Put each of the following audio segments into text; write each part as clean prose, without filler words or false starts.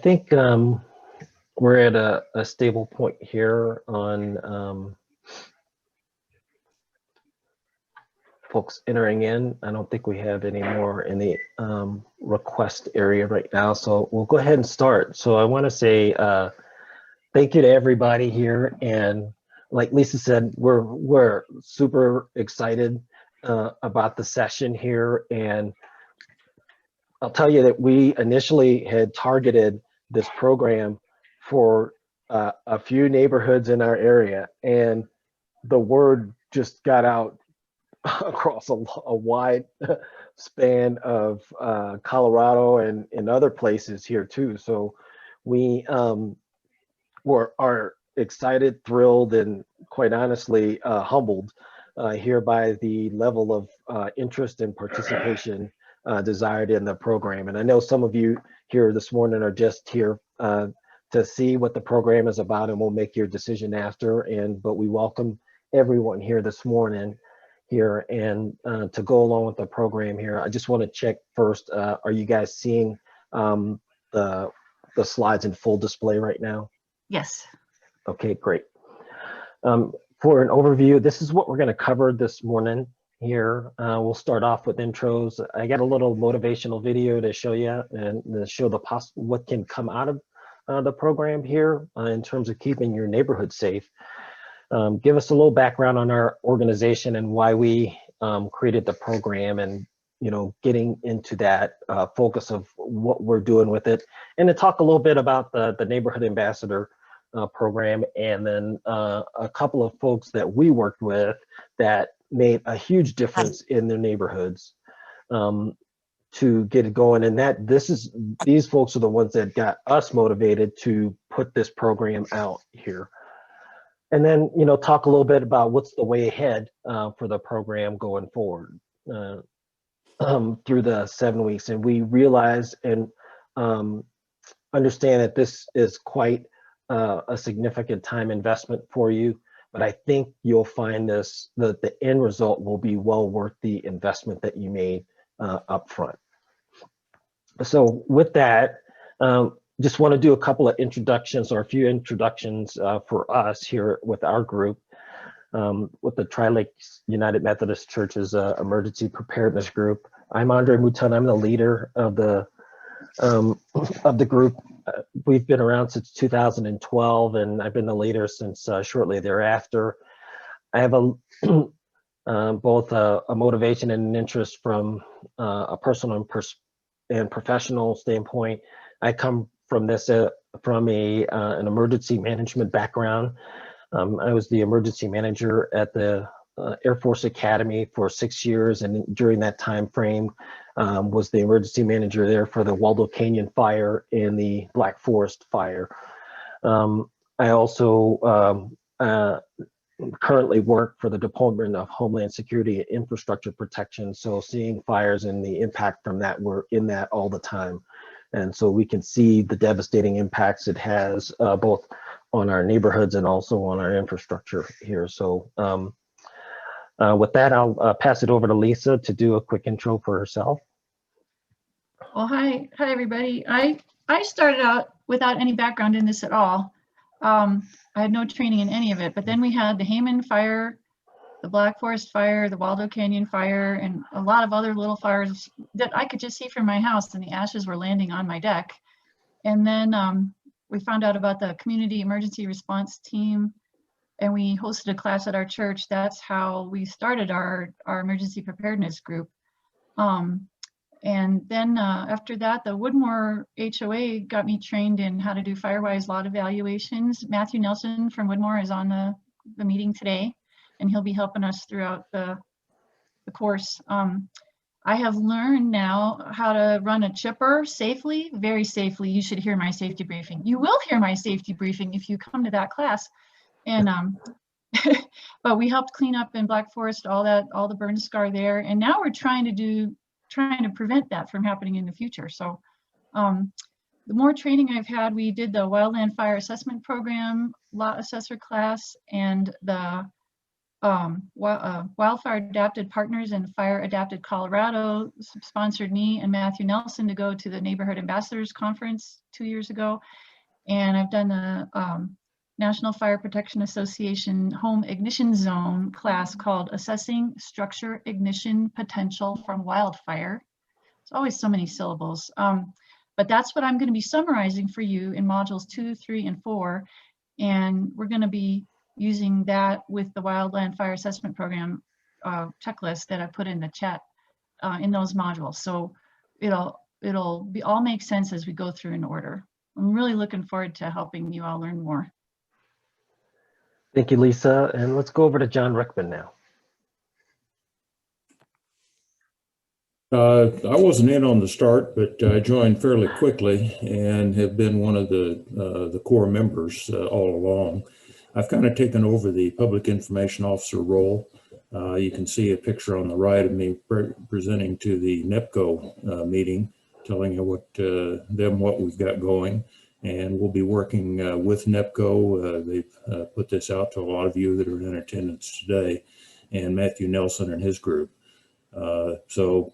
think we're at a stable point here on folks entering in. I don't think we have any more in the request area right now, so we'll go ahead and start. So I want to say thank you to everybody here, and like Lisa said, we're super excited about the session here, and I'll tell you that we initially had targeted this program for a few neighborhoods in our area, and the word just got out across a wide span of Colorado and other places here too. So we are excited, thrilled, and quite honestly humbled here by the level of interest and participation desired in the program. And I know some of you here this morning are just here to see what the program is about, and we'll make your decision after. But we welcome everyone here this morning here, and to go along with the program here. I just want to check first, are you guys seeing the slides in full display right now? Yes. Okay, great. For an overview, this is what we're going to cover this morning here. We'll start off with intros. I got a little motivational video to show you and to show what can come out of the program here in terms of keeping your neighborhood safe. Give us a little background on our organization and why we created the program, and getting into that focus of what we're doing with it, and to talk a little bit about the neighborhood ambassador program, and then a couple of folks that we worked with that made a huge difference in their neighborhoods to get it going. And these folks are the ones that got us motivated to put this program out here. And then, talk a little bit about what's the way ahead for the program going forward through the 7 weeks. And we realize and understand that this is quite a significant time investment for you, but I think you'll find that the end result will be well worth the investment that you made up front. So with that, just want to do a couple of introductions, or a few introductions for us here with our group, with the Tri-Lakes United Methodist Church's Emergency Preparedness Group. I'm Andre Mouton. I'm the leader of the group. We've been around since 2012, and I've been the leader since shortly thereafter. I have both a motivation and an interest from a personal and professional standpoint. I come from an emergency management background. I was the emergency manager at the Air Force Academy for 6 years, and during that time frame was the emergency manager there for the Waldo Canyon fire and the Black Forest fire. I also currently work for the Department of Homeland Security and Infrastructure Protection, so seeing fires and the impact from that, we're in that all the time. And so we can see the devastating impacts it has both on our neighborhoods and also on our infrastructure here. So with that, I'll pass it over to Lisa to do a quick intro for herself. Well, hi everybody. I started out without any background in this at all. I had no training in any of it, but then we had the Hayman fire, the Black Forest fire, the Waldo Canyon fire, and a lot of other little fires that I could just see from my house, and the ashes were landing on my deck. And then we found out about the Community Emergency Response Team, and we hosted a class at our church. That's how we started our emergency preparedness group. And then after that, the Woodmore HOA got me trained in how to do Firewise lot evaluations. Matthew Nelson from Woodmore is on the meeting today, and he'll be helping us throughout the course. I have learned now how to run a chipper safely, very safely. You should hear my safety briefing. You will hear my safety briefing if you come to that class. And but we helped clean up in Black Forest all the burn scar there, and now we're trying to prevent that from happening in the future. So the more training I've had, we did the Wildland Fire Assessment Program, Lot Assessor class, and the Wildfire Adapted Partners and Fire Adapted Colorado sponsored me and Matthew Nelson to go to the Neighborhood Ambassadors Conference 2 years ago. And I've done the National Fire Protection Association Home Ignition Zone class called Assessing Structure Ignition Potential from Wildfire. It's always so many syllables. But that's what I'm going to be summarizing for you in modules 2, 3, and 4. And we're going to be using that with the Wildland Fire Assessment Program checklist that I put in the chat in those modules. So it'll be all make sense as we go through in order. I'm really looking forward to helping you all learn more. Thank you, Lisa. And let's go over to John Rickman now. I wasn't in on the start, but I joined fairly quickly and have been one of the core members all along. I've kind of taken over the public information officer role. You can see a picture on the right of me presenting to the NEPCO meeting, telling you what we've got going. And we'll be working with NEPCO. They've put this out to a lot of you that are in attendance today, and Matthew Nelson and his group. So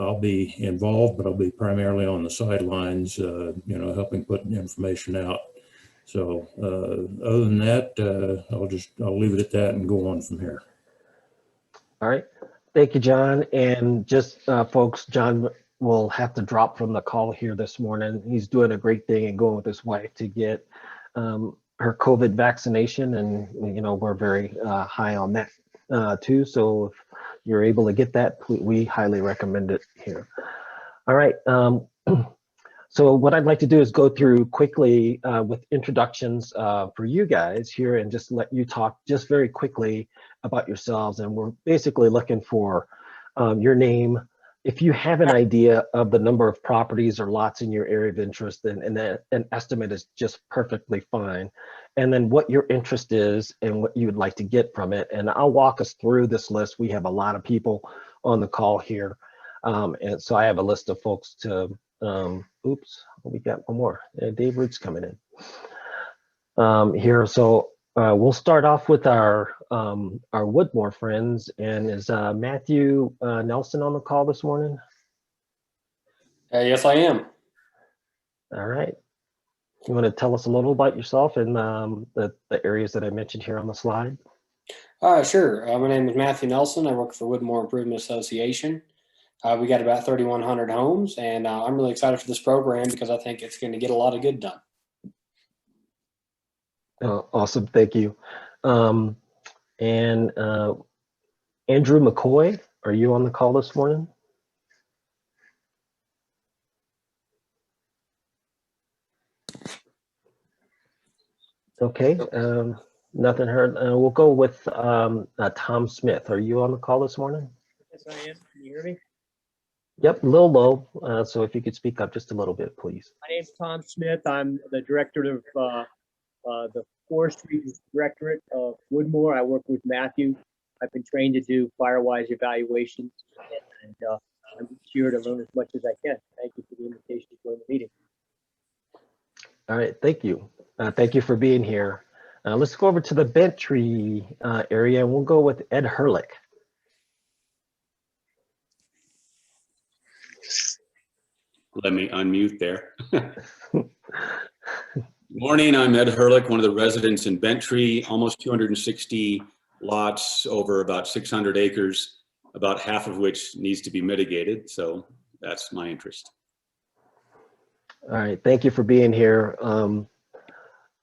I'll be involved, but I'll be primarily on the sidelines, helping put information out. So other than that, I'll leave it at that and go on from here. All right. Thank you, John. And just folks, John will have to drop from the call here this morning. He's doing a great thing and going with his wife to get her COVID vaccination. And, we're very high on that too. So if you're able to get that, we highly recommend it here. All right. So what I'd like to do is go through quickly with introductions for you guys here and just let you talk just very quickly about yourselves. And we're basically looking for your name. If you have an idea of the number of properties or lots in your area of interest, then an estimate is just perfectly fine. And then what your interest is and what you would like to get from it. And I'll walk us through this list. We have a lot of people on the call here. And so I have a list of folks to, we got one more. Dave Root's coming in here. So we'll start off with our Woodmore friends. And is Matthew Nelson on the call this morning? Yes, I am. All right. You want to tell us a little about yourself and the areas that I mentioned here on the slide? Sure. My name is Matthew Nelson. I work for Woodmore Improvement Association. We got about 3,100 homes, and I'm really excited for this program because I think it's going to get a lot of good done. Awesome. Thank you. And Andrew McCoy, are you on the call this morning? Okay, nothing heard. We'll go with Tom Smith. Are you on the call this morning? Yes, I am. Can you hear me? Yep, a little low. So if you could speak up just a little bit, please. My name's Tom Smith. I'm the director of the Forestry Directorate of Woodmore. I work with Matthew. I've been trained to do Firewise evaluations, and I'm here to learn as much as I can. Thank you for the invitation to join the meeting. All right, thank you. Thank you for being here. Let's go over to the Bentry area, and we'll go with Ed Herlick. Let me unmute there. Morning, I'm Ed Herlick, one of the residents in Bentry, almost 260 lots over about 600 acres, about half of which needs to be mitigated. So that's my interest. All right, thank you for being here.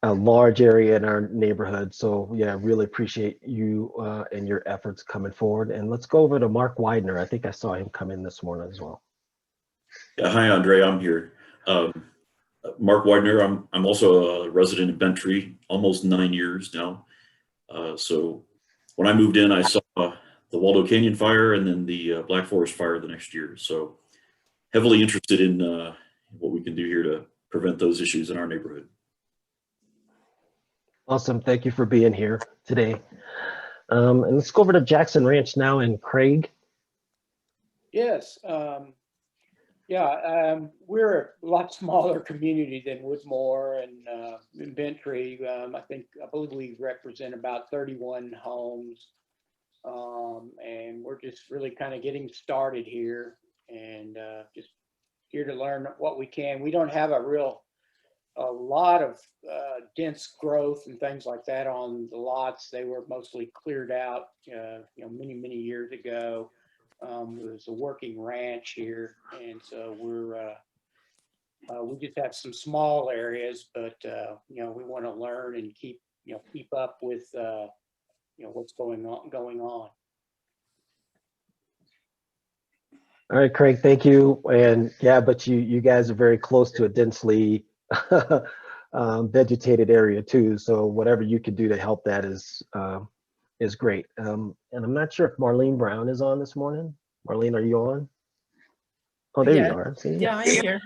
A large area in our neighborhood. So yeah, really appreciate you and your efforts coming forward. And let's go over to Mark Widener. I think I saw him come in this morning as well. Yeah, hi, Andre, I'm here. Mark Widener, I'm also a resident in Bentry, almost 9 years now. So when I moved in, I saw the Waldo Canyon fire and then the Black Forest fire the next year. So heavily interested in what we can do here to prevent those issues in our neighborhood. Awesome, thank you for being here today. And let's go over to Jackson Ranch now and Craig. Yes, we're a lot smaller community than Woodmore and in Bentry. I believe we represent about 31 homes. And we're just really kind of getting started here, and just here to learn what we can. We don't have a lot of dense growth and things like that on the lots. They were mostly cleared out, many years ago. It was a working ranch here, and so we just have some small areas, but we want to learn and keep up with what's going on. All right, Craig, thank you. And yeah, but you guys are very close to a densely vegetated area too. So whatever you could do to help that is great. And I'm not sure if Marlene Brown is on this morning. Marlene, are you on? Oh, there Yeah. you are. See? Yeah, I'm here.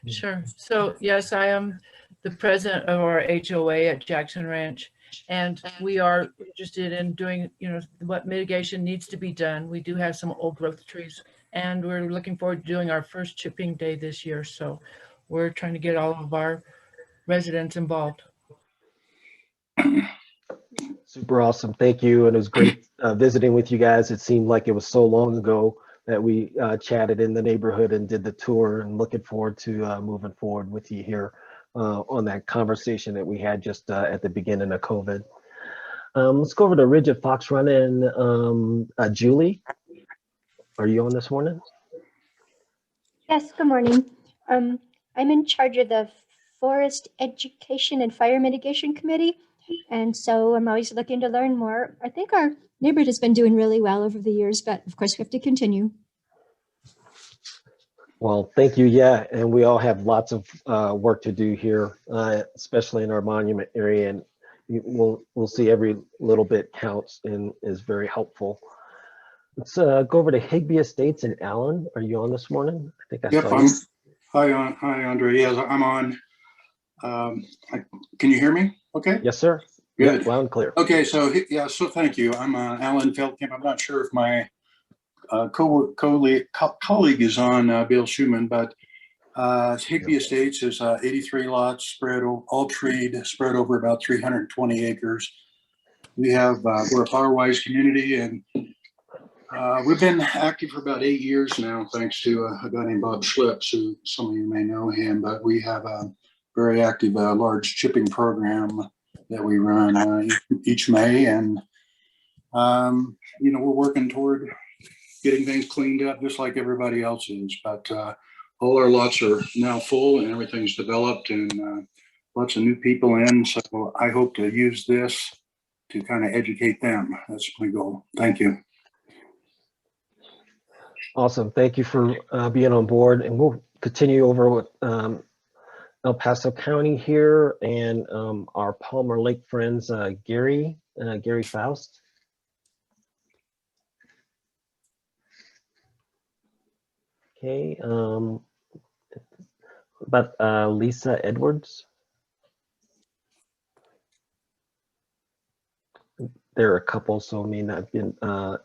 Sure. So yes, I am the president of our HOA at Jackson Ranch, and we are interested in doing, what mitigation needs to be done. We do have some old growth trees, and we're looking forward to doing our first chipping day this year. So we're trying to get all of our residents involved. Super awesome. Thank you. And it was great visiting with you guys. It seemed like it was so long ago that we chatted in the neighborhood and did the tour, and looking forward to moving forward with you here on that conversation that we had just at the beginning of COVID. Let's go over to Ridge at Fox Run, and Julie, are you on this morning? Yes, good morning. I'm in charge of the Forest Education and Fire Mitigation Committee, and so I'm always looking to learn more. I think our neighborhood has been doing really well over the years, but of course we have to continue. Well, thank you. Yeah, and we all have lots of work to do here, especially in our monument area, and we'll see every little bit counts and is very helpful. Let's go over to Higbee Estates and Allen. Are you on this morning? I think I saw you. Hi, Andre. Yes, I'm on. Can you hear me? Okay. Yes, sir. Good. Yep, loud and clear. Okay, so yeah, so thank you. I'm Alan Feldkamp. I'm not sure if my colleague is on, Bill Schumann, but Higbee Estates is 83 lots spread, all treed, spread over about 320 acres. We're a Firewise community, and we've been active for about 8 years now, thanks to a guy named Bob Schlips, who some of you may know him, but we have a very active large chipping program that we run each May, and we're working toward getting things cleaned up just like everybody else is. But all our lots are now full and everything's developed, and lots of new people in. So I hope to use this to kind of educate them. That's my goal. Thank you. Awesome. Thank you for being on board, and we'll continue over with El Paso County here, and our Palmer Lake friends, Gary Faust. Okay, about Lisa Edwards. There are a couple, so may not been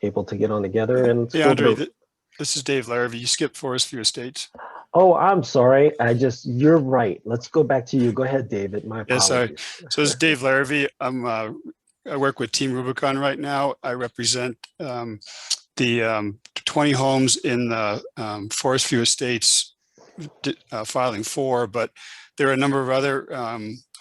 able to get on together. And hey, Andre, this is Dave Larrabee. You skipped Forest View Estates. Oh, I'm sorry. You're right. Let's go back to you. Go ahead, David. My apologies. Yeah, sorry. So this is Dave Larrabee. I work with Team Rubicon right now. I represent the 20 homes in the Forest View Estates filing 4, but there are a number of other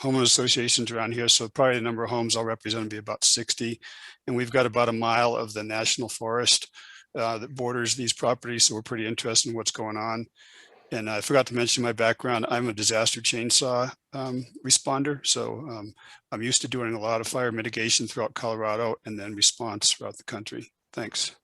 homeowner associations around here. So probably the number of homes I'll represent will be about 60. And we've got about a mile of the national forest that borders these properties. So we're pretty interested in what's going on. And I forgot to mention my background. I'm a disaster chainsaw responder. So I'm used to doing a lot of fire mitigation throughout Colorado and then response throughout the country. Thanks.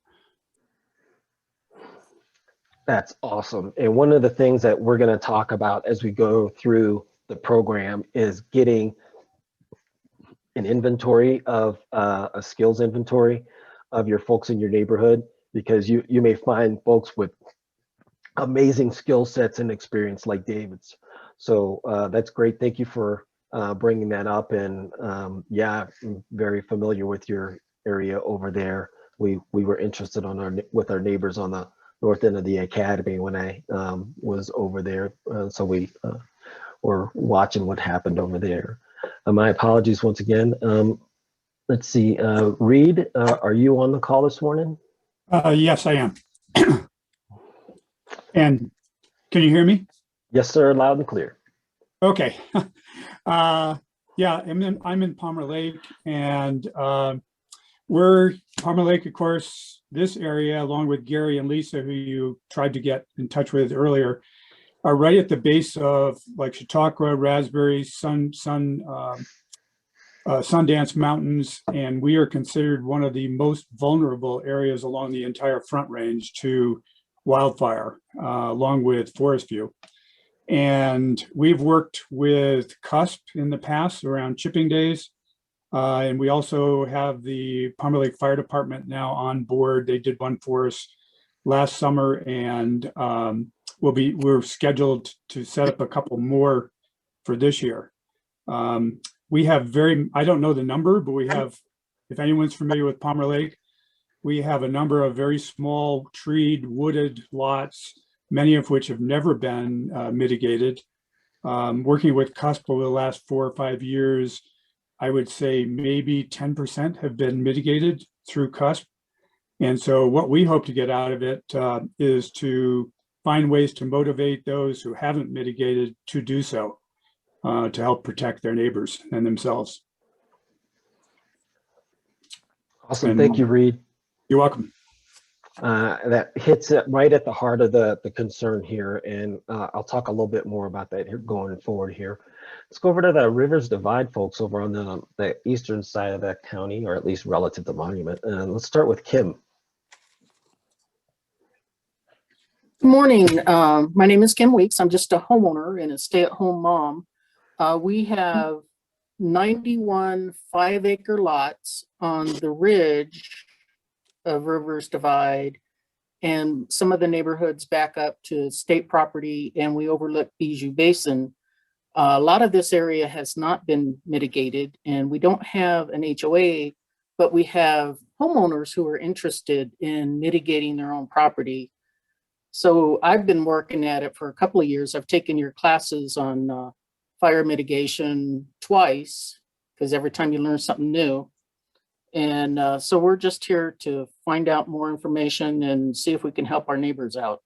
That's awesome. And one of the things that we're going to talk about as we go through the program is getting an inventory of a skills inventory of your folks in your neighborhood, because you may find folks with amazing skill sets and experience like David's. So that's great. Thank you for bringing that up. And yeah, I'm very familiar with your area over there. We were interested with our neighbors on the north end of the academy when I was over there. So we were watching what happened over there. My apologies once again. let's see, Reed, are you on the call this morning? Yes, I am. And can you hear me? Yes, sir, loud and clear. Okay. Yeah, I'm in Palmer Lake, and we're Palmer Lake, of course, this area, along with Gary and Lisa, who you tried to get in touch with earlier, are right at the base of like Chautauqua, Raspberry, Sundance Mountains, and we are considered one of the most vulnerable areas along the entire Front Range to wildfire, along with Forest View. And we've worked with CUSP in the past around chipping days. And we also have the Palmer Lake Fire Department now on board. They did one for us last summer, and we're scheduled to set up a couple more for this year. We have I don't know the number, but we have, if anyone's familiar with Palmer Lake, we have a number of very small treed, wooded lots, many of which have never been mitigated. Working with CUSP over the last 4 or 5 years, I would say maybe 10% have been mitigated through CUSP. And so what we hope to get out of it is to find ways to motivate those who haven't mitigated to do so, to help protect their neighbors and themselves. Awesome, thank you, Reed. You're welcome. That hits it right at the heart of the concern here, and I'll talk a little bit more about that here going forward here. Let's go over to the Rivers Divide folks over on the eastern side of the county, or at least relative to Monument. Let's start with Kim. Good morning. My name is Kim Weeks. I'm just a homeowner and a stay-at-home mom. We have 91 5-acre lots on the ridge of Rivers Divide, and some of the neighborhoods back up to state property, and we overlook Bijou Basin. A lot of this area has not been mitigated, and we don't have an HOA, but we have homeowners who are interested in mitigating their own property. So I've been working at it for a couple of years. I've taken your classes on fire mitigation twice, because every time you learn something new. And so we're just here to find out more information and see if we can help our neighbors out.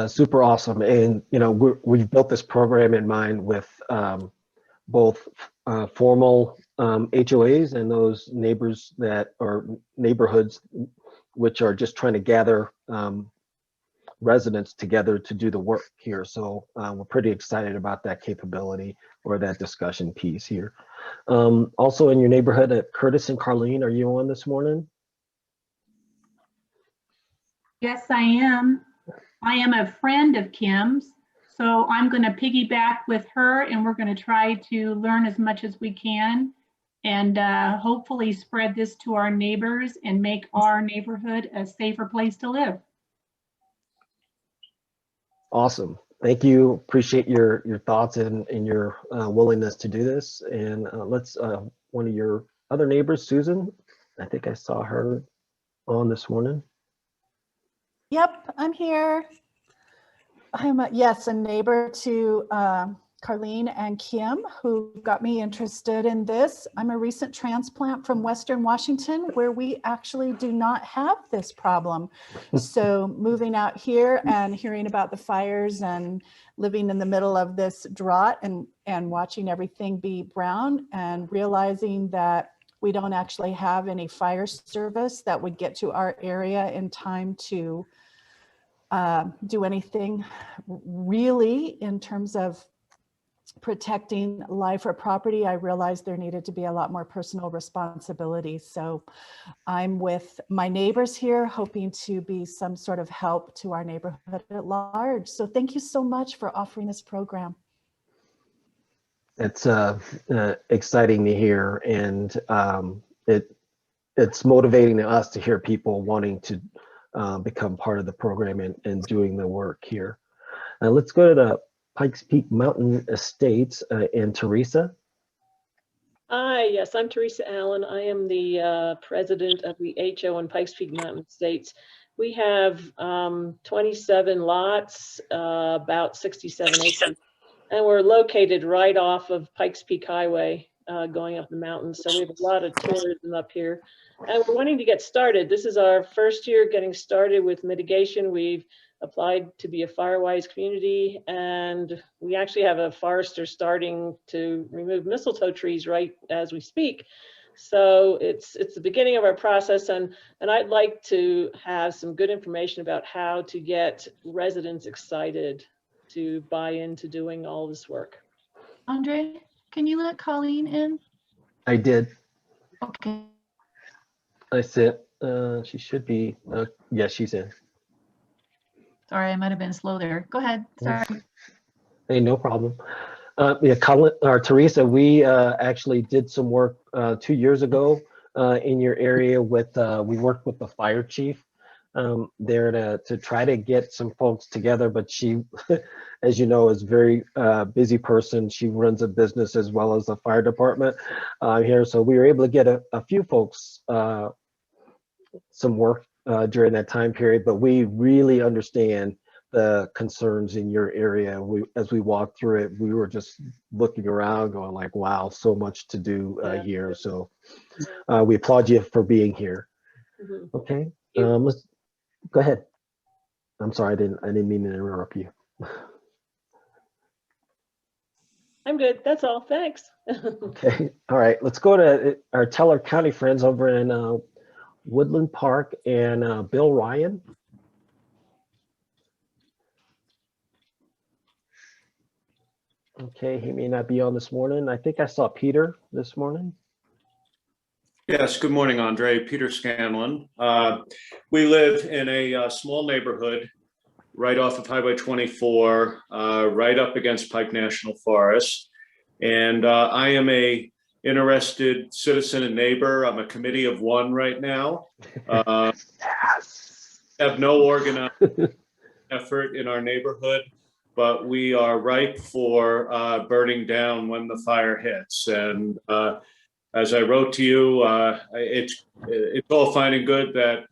Super awesome. And, you know, we've built this program in mind with both formal HOAs and those neighbors that are neighborhoods which are just trying to gather residents together to do the work here. So we're pretty excited about that capability or that discussion piece here. Also in your neighborhood, Curtis and Carlene, are you on this morning? Yes, I am. I am a friend of Kim's, so I'm going to piggyback with her, and we're going to try to learn as much as we can and hopefully spread this to our neighbors and make our neighborhood a safer place to live. Awesome. Thank you. Appreciate your thoughts and your willingness to do this. And let's, one of your other neighbors, Susan, I think I saw her on this morning. Yep, I'm here. I'm yes, a neighbor to Carlene and Kim, who got me interested in this. I'm a recent transplant from Western Washington, where we actually do not have this problem. So moving out here and hearing about the fires and living in the middle of this drought and watching everything be brown and realizing that we don't actually have any fire service that would get to our area in time to do anything really in terms of protecting life or property, I realized there needed to be a lot more personal responsibility. So I'm with my neighbors here, hoping to be some sort of help to our neighborhood at large. So thank you so much for offering this program. It's exciting to hear, and it's motivating to us to hear people wanting to become part of the program and doing the work here. Let's go to the Pikes Peak Mountain Estates and Teresa. Hi, yes, I'm Teresa Allen. I am the president of the HO in Pikes Peak Mountain Estates. We have 27 lots, about 67 acres, and we're located right off of Pikes Peak Highway. going up the mountain. So we have a lot of tourism up here. And we're wanting to get started. This is our first year getting started with mitigation. We've applied to be a Firewise community, and we actually have a forester starting to remove mistletoe trees right as we speak. So it's the beginning of our process, and I'd like to have some good information about how to get residents excited to buy into doing all this work. Andre, can you let Colleen in? I did. Okay. I said she should be. Yeah, she's in. Sorry, I might have been slow there. Go ahead. Sorry. Hey, no problem. Yeah, Colin or Teresa, we actually did some work 2 years ago in your area with. We worked with the fire chief there to try to get some folks together, but she, as you know, is a very busy person. She runs a business as well as the fire department here, so we were able to get a few folks some work during that time period, but we really understand the concerns in your area. As we walked through it, we were just looking around going like, wow, so much to do here. So we applaud you for being here. Mm-hmm. Okay, let's go ahead. I'm sorry, I didn't mean to interrupt you. I'm good, that's all, thanks. Okay, all right, let's go to our Teller County friends over in Woodland Park and Bill Ryan. Okay, he may not be on this morning. I think I saw Peter this morning. Yes, good morning, Andre. Peter Scanlon. We live in a small neighborhood right off of Highway 24, right up against Pike National Forest. And I am a interested citizen and neighbor. I'm a committee of one right now. Yes. Have no organized effort in our neighborhood, but we are ripe for burning down when the fire hits. And as I wrote to you, it's all fine and good that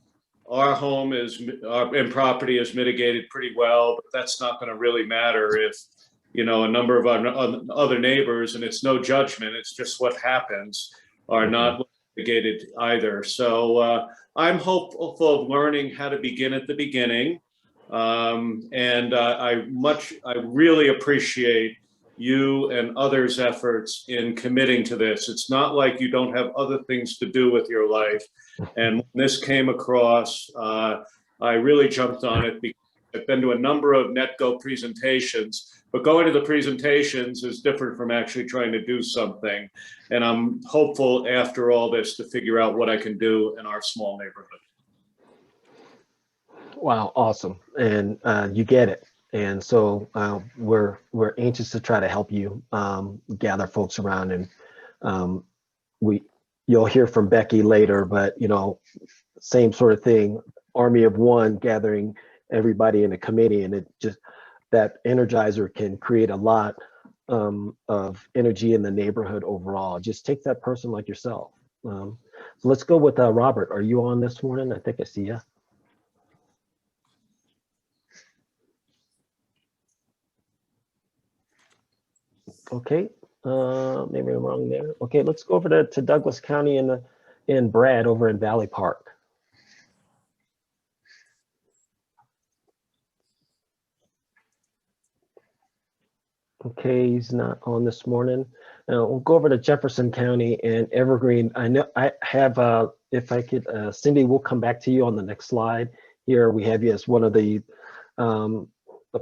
our home and property is mitigated pretty well, but that's not going to really matter if, you know, a number of our other neighbors, and it's no judgment, it's just what happens, are not mitigated either. So I'm hopeful of learning how to begin at the beginning. And I really appreciate you and others' efforts in committing to this. It's not like you don't have other things to do with your life. And when this came across, I really jumped on it because I've been to a number of NetGo presentations, but going to the presentations is different from actually trying to do something. And I'm hopeful after all this to figure out what I can do in our small neighborhood. Wow, awesome. And you get it. And so we're anxious to try to help you gather folks around, and you'll hear from Becky later, but you know, same sort of thing, army of one, gathering everybody in a committee, and it just, that energizer can create a lot of energy in the neighborhood overall. Just take that person like yourself. So let's go with Robert. Are you on this morning? I think I see you. Okay, maybe I'm wrong there. Okay, let's go over to Douglas County in Brad over in Valley Park. Okay, he's not on this morning. We'll go over to Jefferson County and Evergreen. I know I have, if I could, Cindy, we'll come back to you on the next slide. Here we have you as one of the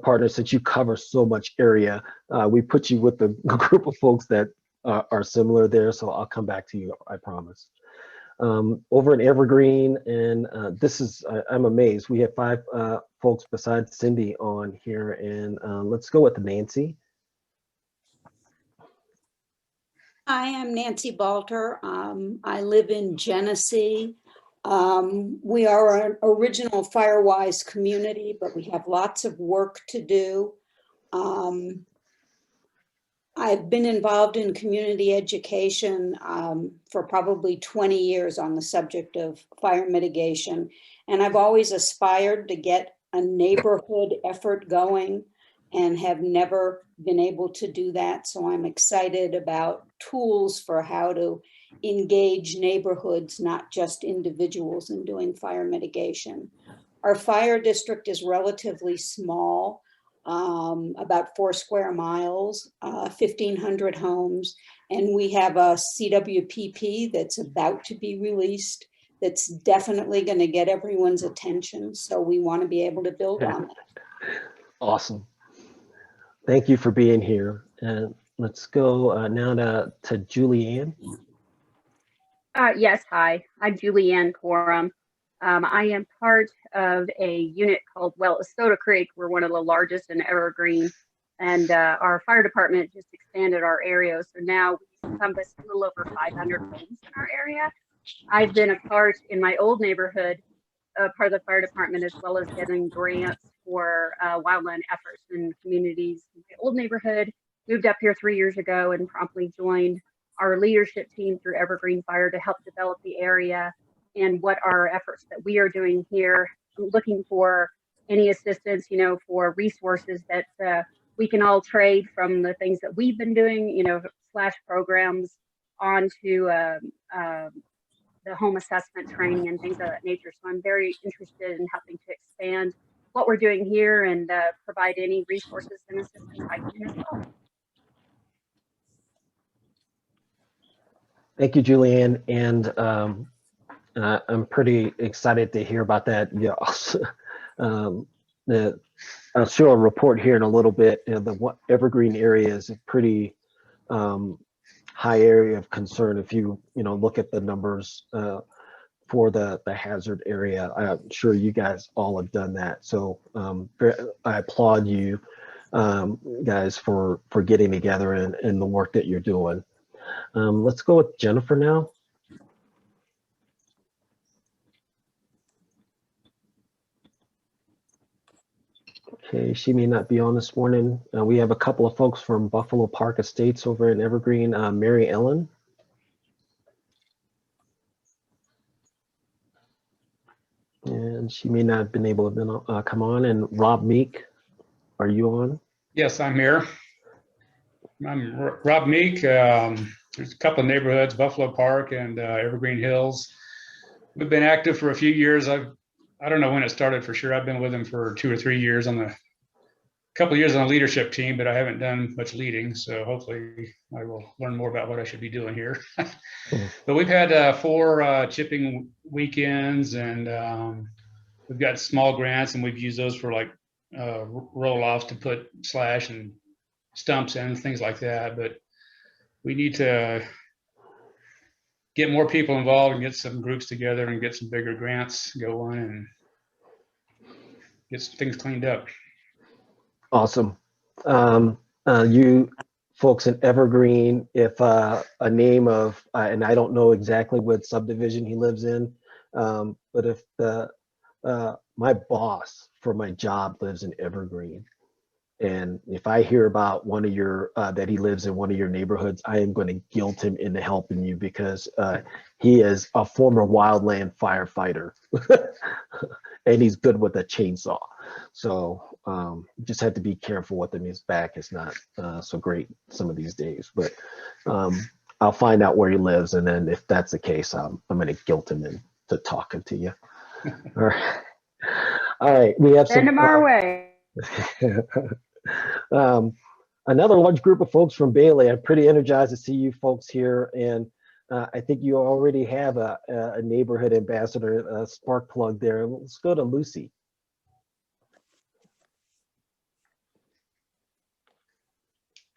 partners, since you cover so much area. We put you with the group of folks that are similar there, so I'll come back to you, I promise. Over in Evergreen, and this is, I'm amazed, we have 5 folks besides Cindy on here, and let's go with Nancy. Hi, I'm Nancy Balter. I live in Genesee. We are an original Firewise community, but we have lots of work to do. I've been involved in community education for probably 20 years on the subject of fire mitigation. And I've always aspired to get a neighborhood effort going and have never been able to do that. So I'm excited about tools for how to engage neighborhoods, not just individuals, in doing fire mitigation. Our fire district is relatively small, about 4 square miles, 1,500 homes. And we have a CWPP that's about to be released that's definitely going to get everyone's attention. So we want to be able to build on that. Awesome. Thank you for being here. And let's go now to Julianne. Yes, hi. I'm Julianne Coram. I am part of a unit called Soda Creek. We're one of the largest in Evergreen. And our fire department just expanded our area. So now we encompass a little over 500 homes in our area. I've been a part in my old neighborhood, part of the fire department, as well as getting grants for wildland efforts in communities. In my old neighborhood, moved up here 3 years ago and promptly joined our leadership team through Evergreen Fire to help develop the area and what our efforts that we are doing here. I'm looking for any assistance, you know, for resources that we can all trade from the things that we've been doing, you know, slash programs onto the home assessment training and things of that nature. So I'm very interested in helping to expand what we're doing here and provide any resources and assistance I can as well. Thank you, Julianne. And I'm pretty excited to hear about that. Yeah, I'll show a report here in a little bit. You know, the Evergreen area is a pretty high area of concern. If you look at the numbers for the hazard area, I'm sure you guys all have done that. So I applaud you guys for getting together and the work that you're doing. Let's go with Jennifer now. Okay, she may not be on this morning. We have a couple of folks from Buffalo Park Estates over in Evergreen. Mary Ellen. And she may not have been able to come on. And Rob Meek, are you on? Yes, I'm here. I'm Rob Meek. There's a couple of neighborhoods, Buffalo Park and Evergreen Hills. We've been active for a few years. I don't know when it started for sure. I've been with them for 2 or 3 years on a couple of years on the leadership team, but I haven't done much leading. So hopefully I will learn more about what I should be doing here. But we've had 4 chipping weekends, and we've got small grants, and we've used those for like roll-offs to put slash and stumps in, things like that. But we need to get more people involved and get some groups together and get some bigger grants going and get some things cleaned up. Awesome. You folks in Evergreen, if a name of, and I don't know exactly what subdivision he lives in, but if my boss for my job lives in Evergreen, and if I hear about one of your, that he lives in one of your neighborhoods, I am going to guilt him into helping you because he is a former wildland firefighter and he's good with a chainsaw. So just have to be careful with him. His back is not so great some of these days, but I'll find out where he lives. And then if that's the case, I'm going to guilt him into talking to you. All right. All right. We have Send them our way. Another large group of folks from Bailey. I'm pretty energized to see you folks here, and I think you already have a neighborhood ambassador, a spark plug there. Let's go to Lucy.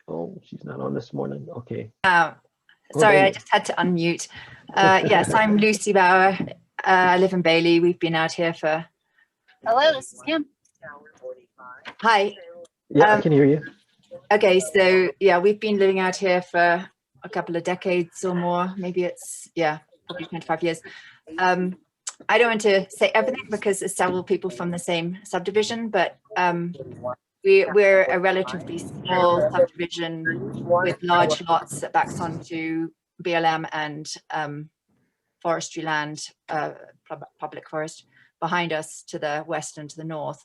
Oh, she's not on this morning. Okay. Sorry, I just had to unmute. Yes, I'm Lucy Bauer. I live in Bailey. We've been out here for. Hello, this is Kim. Hi. Yeah, I can hear you. Okay, so yeah, we've been living out here for a couple of decades or more. Maybe it's, yeah, probably 25 years. I don't want to say everything because there's several people from the same subdivision, but we're a relatively small subdivision with large lots that backs onto BLM and forestry land, public forest behind us to the west and to the north.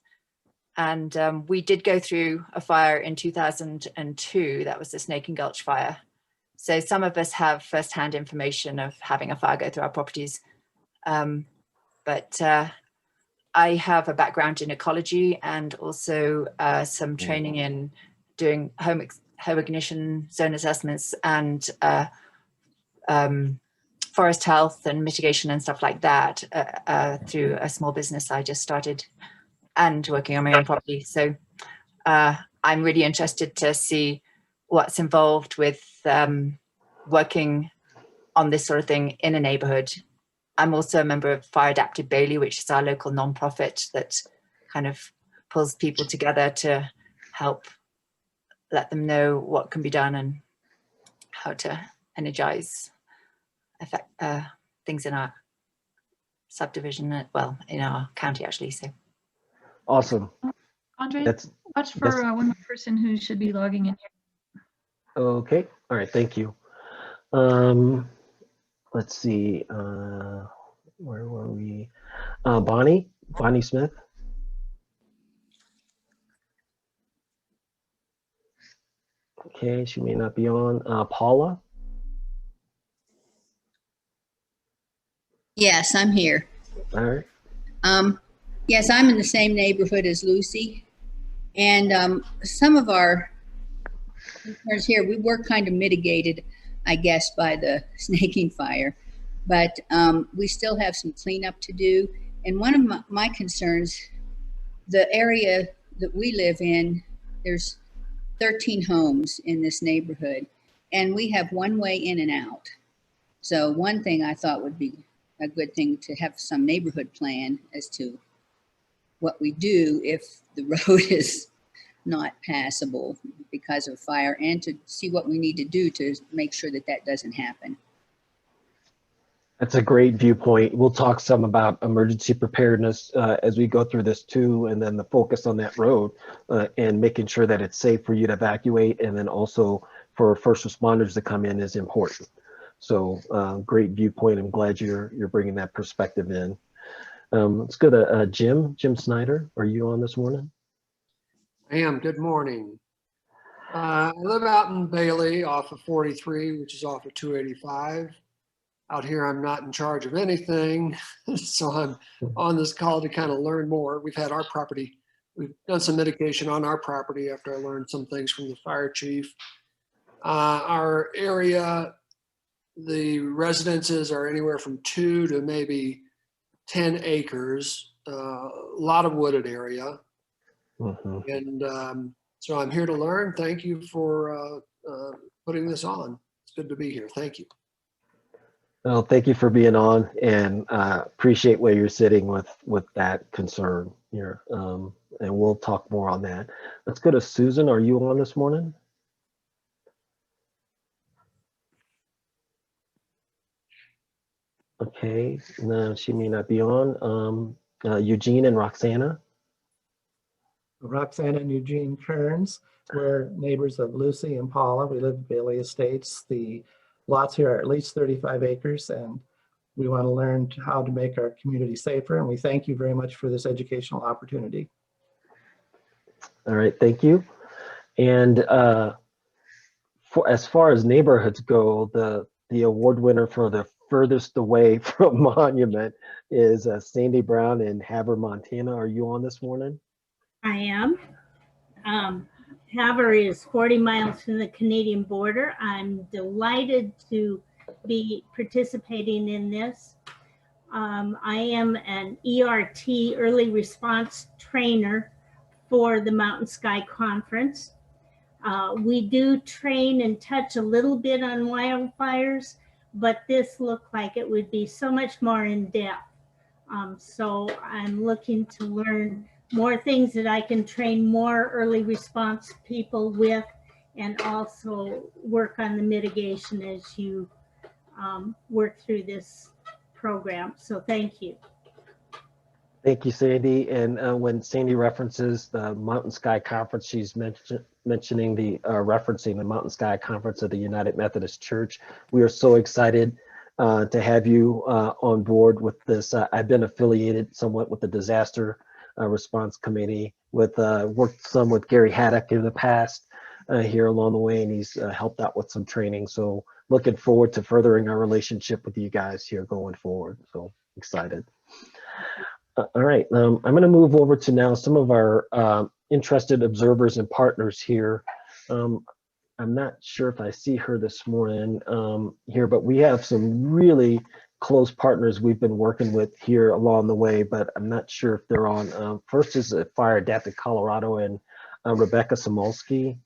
And we did go through a fire in 2002. That was the Snake and Gulch fire. So some of us have firsthand information of having a fire go through our properties. But I have a background in ecology and also some training in doing home ignition zone assessments and forest health and mitigation and stuff like that through a small business I just started and working on my own property. So I'm really interested to see what's involved with working on this sort of thing in a neighborhood. I'm also a member of Fire Adapted Bailey, which is our local nonprofit that kind of pulls people together to help let them know what can be done and how to energize things in our subdivision, well, in our county actually. So Awesome. Andre, That's watch for one more person who should be logging in here. okay. All right. Thank you. Let's see. Where were we? Bonnie Smith. Okay, she may not be on. Paula. Yes, I'm here. All right. Yes, I'm in the same neighborhood as Lucy. And some of our concerns here, we were kind of mitigated, I guess, by the snaking fire. But we still have some cleanup to do. And one of my concerns, the area that we live in, there's 13 homes in this neighborhood, and we have one way in and out. So one thing I thought would be a good thing to have some neighborhood plan as to what we do if the road is not passable because of fire, and to see what we need to do to make sure that that doesn't happen. That's a great viewpoint. We'll talk some about emergency preparedness as we go through this too, and then the focus on that road and making sure that it's safe for you to evacuate, and then also for first responders to come in is important. So great viewpoint. I'm glad you're bringing that perspective in. Let's go to Jim Snyder. Are you on this morning? I am. Good morning. I live out in Bailey off of 43, which is off of 285. Out here, I'm not in charge of anything, so I'm on this call to kind of learn more. We've had our property, we've done some mitigation on our property after I learned some things from the fire chief. Our area, the residences are anywhere from 2 to maybe 10 acres, a lot of wooded area. And so I'm here to learn. Thank you for putting this on. It's good to be here. Thank you. Well, thank you for being on, and appreciate where you're sitting with that concern here. And we'll talk more on that. Let's go to Susan. Are you on this morning? Okay, no, she may not be on. Eugene and Roxana. Roxana and Eugene Kearns. We're neighbors of Lucy and Paula. We live in Bailey Estates. The lots here are at least 35 acres, and we want to learn how to make our community safer. And we thank you very much for this educational opportunity. All right, thank you. And as far as neighborhoods go, the award winner for the furthest away from Monument is Sandy Brown in Havre, Montana. Are you on this morning? I am. Havre is 40 miles from the Canadian border. I'm delighted to be participating in this. I am an ERT, early response trainer for the Mountain Sky Conference. We do train and touch a little bit on wildfires, but this looked like it would be so much more in depth. So I'm looking to learn more things that I can train more early response people with, and also work on the mitigation as you work through this program. So thank you. Thank you, Sandy. And when Sandy references the Mountain Sky Conference, she's mentioning referencing the Mountain Sky Conference of the United Methodist Church. We are so excited to have you on board with this. I've been affiliated somewhat with the Disaster Response Committee with worked some with Gary Haddock in the past here along the way, and he's helped out with some training. So looking forward to furthering our relationship with you guys here going forward. So excited. All right, I'm going to move over to now some of our interested observers and partners here. I'm not sure if I see her this morning here, but we have some really close partners we've been working with here along the way, but I'm not sure if they're on. First is Fire Adapted Colorado and Rebecca Samolsky.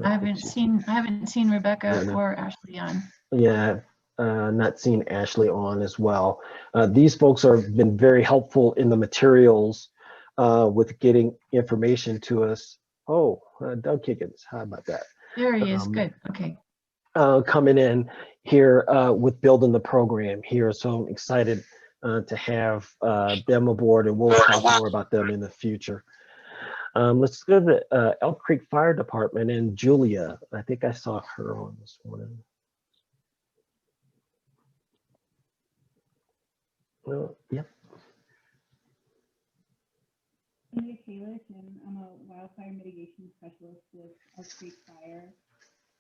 I haven't seen Rebecca or Ashley on. Yeah, not seen Ashley on as well. These folks have been very helpful in the materials with getting information to us. Oh, Doug Kiggins, how about that? There he is, good, okay. Coming in here with building the program here. So I'm excited to have them aboard, and we'll talk more about them in the future. Let's go to the Elk Creek Fire Department and Julia. I think I saw her on this morning. Yep. I'm Julia Kalish, and I'm a wildfire mitigation specialist with Elk Creek Fire.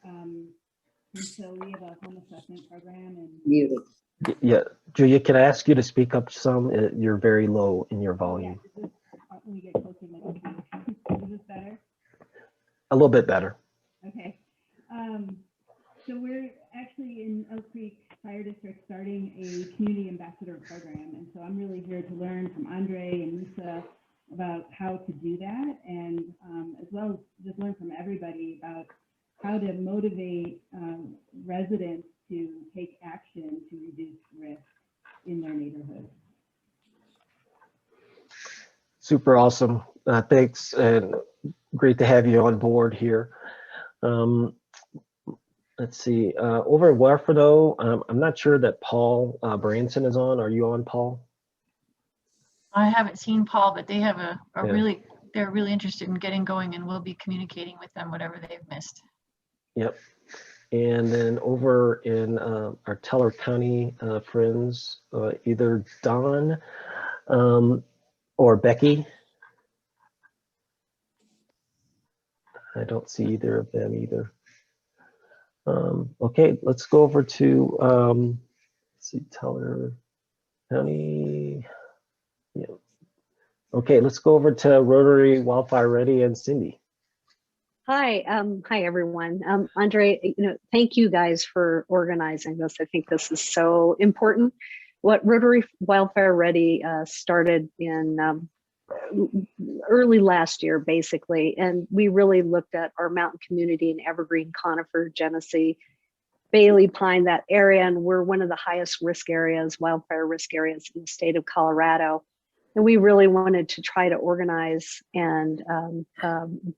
And so we have a home assessment program and Muted. Yeah, Julia, can I ask you to speak up some? You're very low in your volume. yeah, when we get closer to is this better? A little bit better. Okay. So we're actually in Elk Creek Fire District starting a community ambassador program. And so I'm really here to learn from Andre and Lisa about how to do that, and as well as just learn from everybody about how to motivate residents to take action to reduce risk in their neighborhood. Super awesome. Thanks, and great to have you on board here. Let's see, over at Warford, I'm not sure that Paul Branson is on. Are you on, Paul? I haven't seen Paul, but they have Yeah. they're really interested in getting going, and we'll be communicating with them whatever they've missed. Yep. And then over in our Teller County friends, either Don or Becky. I don't see either of them either. Okay, let's go over to, let's see, Teller County. Yeah. Okay, let's go over to Rotary Wildfire Ready and Cindy. Hi, hi everyone. Andre, thank you guys for organizing this. I think this is so important. What Rotary Wildfire Ready started in early last year, basically, and we really looked at our mountain community in Evergreen, Conifer, Genesee, Bailey, Pine, that area, and we're one of the highest risk areas, wildfire risk areas in the state of Colorado. And we really wanted to try to organize and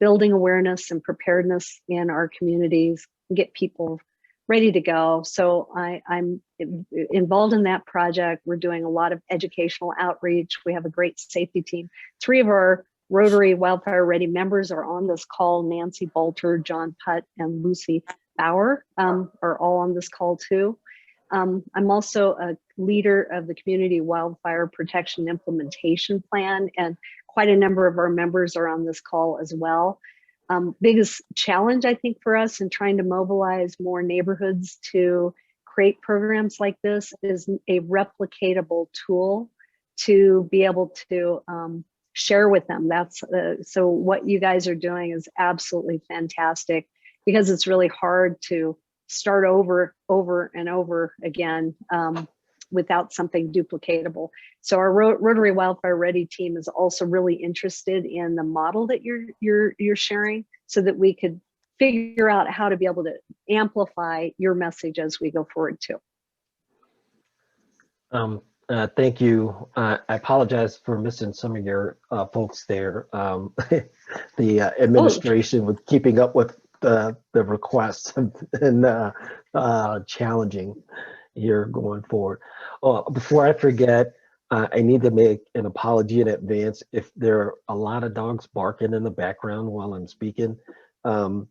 building awareness and preparedness in our communities, get people ready to go. So I'm involved in that project. We're doing a lot of educational outreach. We have a great safety team. 3 of our Rotary Wildfire Ready members are on this call. Nancy Bolter, John Putt, and Lucy Bauer are all on this call too. I'm also a leader of the Community Wildfire Protection Implementation Plan, and quite a number of our members are on this call as well. Biggest challenge, I think, for us in trying to mobilize more neighborhoods to create programs like this is a replicatable tool to be able to share with them. That's so what you guys are doing is absolutely fantastic, because it's really hard to start over and over again without something duplicatable. So our Rotary Wildfire Ready team is also really interested in the model that you're sharing, so that we could figure out how to be able to amplify your message as we go forward too. Thank you. I apologize for missing some of your folks there. The administration with keeping up with the requests and challenging here going forward. Before I forget, I need to make an apology in advance if there are a lot of dogs barking in the background while I'm speaking. My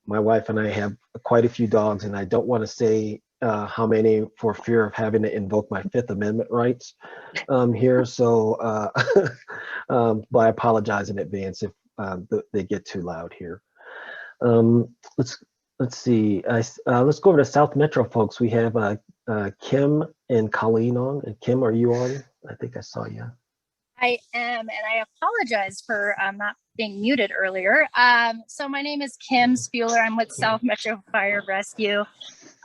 wife and I have quite a few dogs, and I don't want to say how many for fear of having to invoke my Fifth Amendment rights here. So, but I apologize in advance if they get too loud here. Let's see. Let's go over to South Metro, folks. We have Kim and Colleen on. And Kim, are you on? I think I saw you. I am, and I apologize for not being muted earlier. So my name is Kim Spuler. I'm with South Metro Fire Rescue.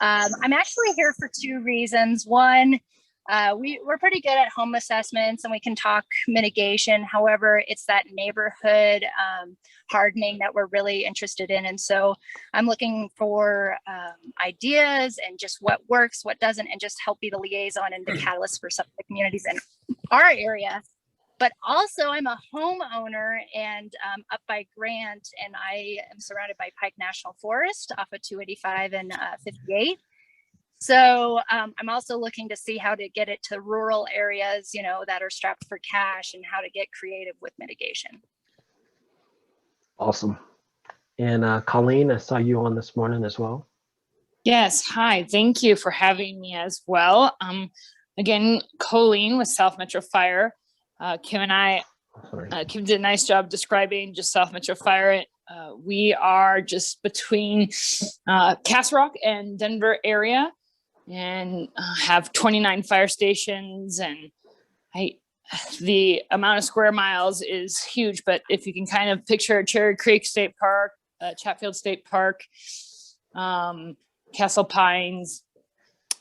I'm actually here for two reasons. One, we're pretty good at home assessments and we can talk mitigation. However, it's that neighborhood hardening that we're really interested in. And so I'm looking for ideas and just what works, what doesn't, and just help be the liaison and the catalyst for some of the communities in our area. But also I'm a homeowner and up by Grant, and I am surrounded by Pike National Forest off of 285 and 58. So I'm also looking to see how to get it to rural areas, you know, that are strapped for cash, and how to get creative with mitigation. Awesome. And Colleen, I saw you on this morning as well. Yes, hi, thank you for having me as well. Again, Colleen with South Metro Fire. Kim and I, Kim did a nice job describing just South Metro Fire. We are just between Castle Rock and Denver area, and have 29 fire stations, and the amount of square miles is huge. But if you can kind of picture Cherry Creek State Park, Chatfield State Park, Castle Pines,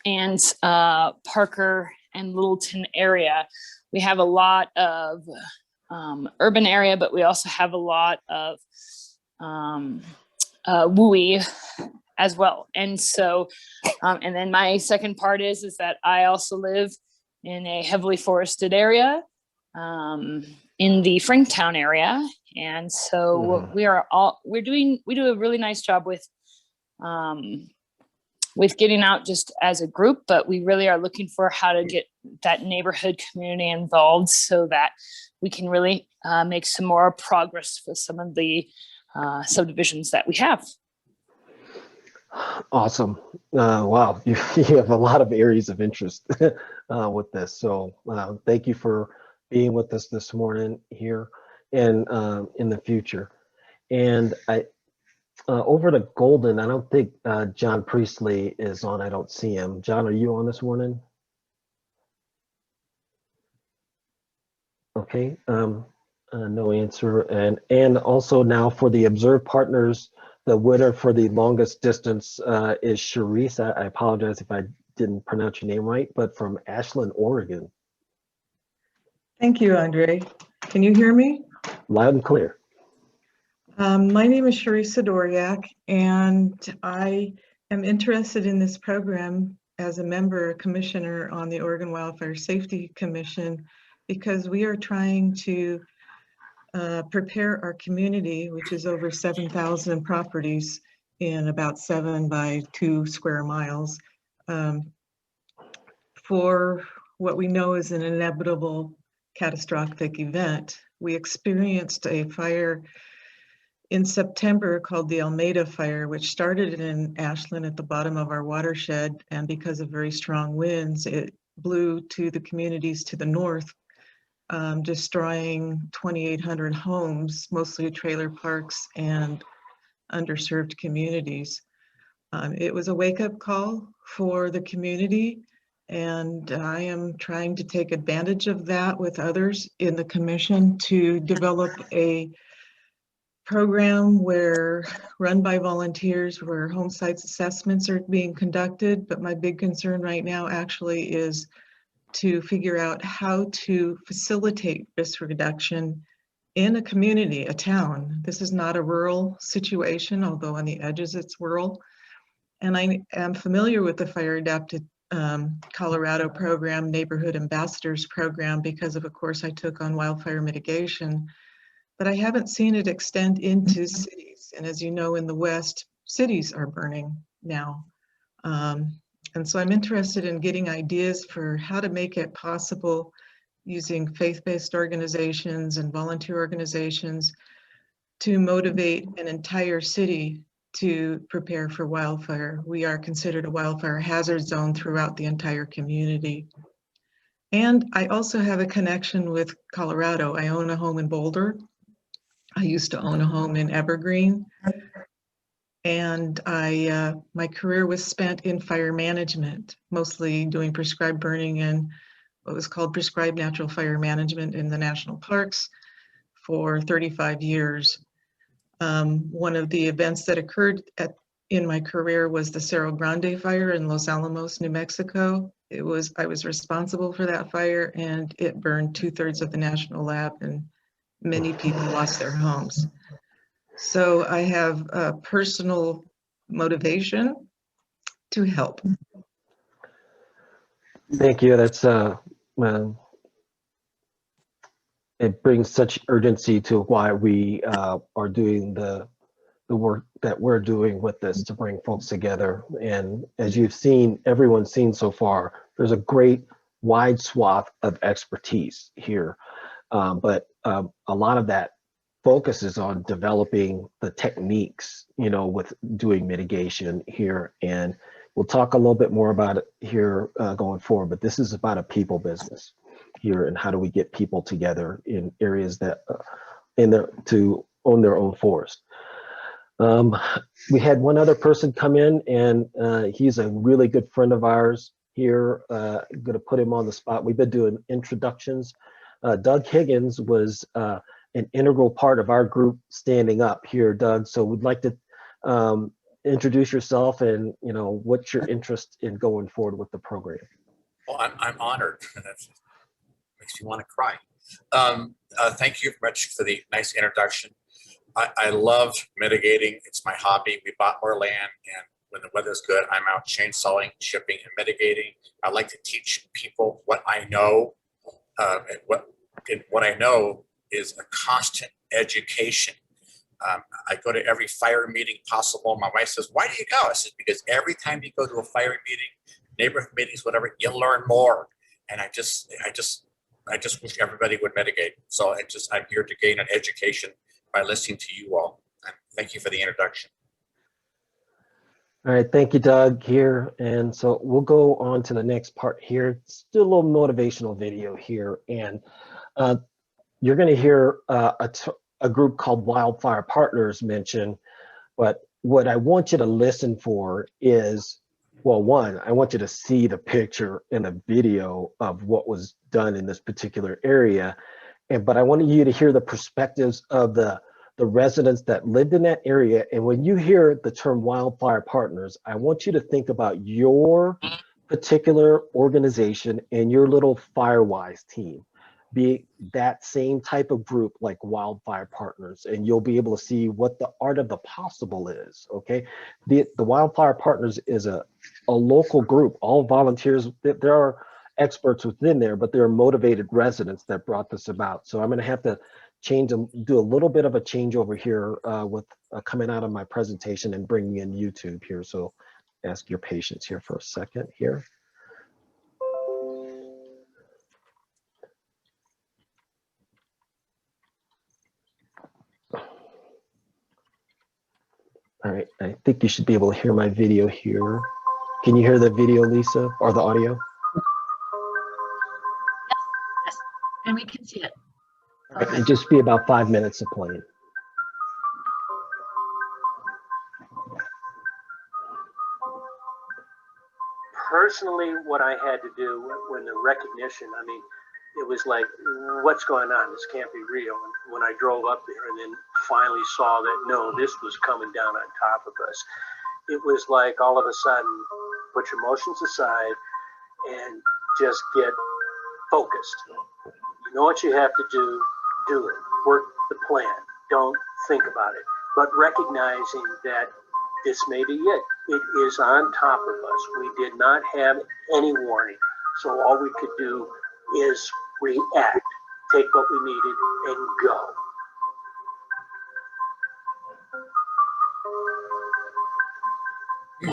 and Parker and Littleton area, we have a lot of urban area, but we also have a lot of WUI as well. And so, and then my second part is that I also live in a heavily forested area in the Franktown area. And so we do a really nice job with getting out just as a group, but we really are looking for how to get that neighborhood community involved so that we can really make some more progress with some of the subdivisions that we have. Awesome. Wow, you have a lot of areas of interest with this. So thank you for being with us this morning here and in the future. And over to Golden, I don't think John Priestley is on. I don't see him. John, are you on this morning? Okay, no answer. And also now for the Observe Partners, the winner for the longest distance is Charisse. I apologize if I didn't pronounce your name right, but from Ashland, Oregon. Thank you, Andre. Can you hear me? Loud and clear. My name is Charisse Doriak, and I am interested in this program as a member, commissioner on the Oregon Wildfire Safety Commission, because we are trying to prepare our community, which is over 7,000 properties in about 7 by 2 square miles, for what we know is an inevitable catastrophic event. We experienced a fire in September called the Almeida Fire, which started in Ashland at the bottom of our watershed, and because of very strong winds, it blew to the communities to the north, destroying 2,800 homes, mostly trailer parks and underserved communities. It was a wake-up call for the community, and I am trying to take advantage of that with others in the commission to develop a program run by volunteers where home sites assessments are being conducted. But my big concern right now actually is to figure out how to facilitate risk reduction in a community, a town. This is not a rural situation, although on the edges it's rural. And I am familiar with the Fire Adapted Colorado program, Neighborhood Ambassadors program, because of course I took on wildfire mitigation, but I haven't seen it extend into cities. And as you know, in the West, cities are burning now. And so I'm interested in getting ideas for how to make it possible using faith-based organizations and volunteer organizations to motivate an entire city to prepare for wildfire. We are considered a wildfire hazard zone throughout the entire community. And I also have a connection with Colorado. I own a home in Boulder. I used to own a home in Evergreen. And my career was spent in fire management, mostly doing prescribed burning and what was called prescribed natural fire management in the national parks for 35 years. One of the events that occurred in my career was the Cerro Grande fire in Los Alamos, New Mexico. I was responsible for that fire, and it burned 2/3 of the national lab, and many people lost their homes. So I have a personal motivation to help. Thank you. That's it brings such urgency to why we are doing the work that we're doing with this to bring folks together. And as you've seen, everyone's seen so far, there's a great wide swath of expertise here. But a lot of that focuses on developing the techniques, with doing mitigation here. And we'll talk a little bit more about it here going forward, but this is about a people business here, and how do we get people together in areas that to own their own forest. We had one other person come in, and he's a really good friend of ours here. I'm gonna put him on the spot. We've been doing introductions. Doug Higgins was an integral part of our group standing up here, Doug. So we'd like to introduce yourself and what's your interest in going forward with the program. Well, I'm honored. That makes me want to cry. Thank you very much for the nice introduction. I love mitigating. It's my hobby. We bought more land, and when the weather's good, I'm out chainsawing, chipping, and mitigating. I like to teach people what I know. And what I know is a constant education. I go to every fire meeting possible. My wife says, "Why do you go?" I said, "Because every time you go to a fire meeting, neighborhood meetings, whatever, you learn more." And I just wish everybody would mitigate. So I'm here to gain an education by listening to you all. And thank you for the introduction. All right, thank you, Doug, here. And so we'll go on to the next part here. It's still a little motivational video here. And you're gonna hear a group called Wildfire Partners mentioned, but what I want you to listen for is, well, one, I want you to see the picture and the video of what was done in this particular area. But I wanted you to hear the perspectives of the residents that lived in that area. And when you hear the term Wildfire Partners, I want you to think about your particular organization and your little Firewise team. Be that same type of group like Wildfire Partners, and you'll be able to see what the art of the possible is, okay? The Wildfire Partners is a local group, all volunteers. There are experts within there, but there are motivated residents that brought this about. So I'm gonna have to do a little bit of a changeover here with coming out of my presentation and bringing in YouTube here. So ask your patience here for a second here. All right, I think you should be able to hear my video here. Can you hear the video, Lisa, or the audio? Yes, and we can see it. It'd just be about 5 minutes of playing. Personally, what I had to do when the recognition, I mean, it was like, what's going on? This can't be real. And when I drove up there and then finally saw that, no, this was coming down on top of us, it was like all of a sudden, put your emotions aside and just get focused. You know what you have to do it. Work the plan. Don't think about it. But recognizing that this may be it. It is on top of us. We did not have any warning. So all we could do is react, take what we needed, and go.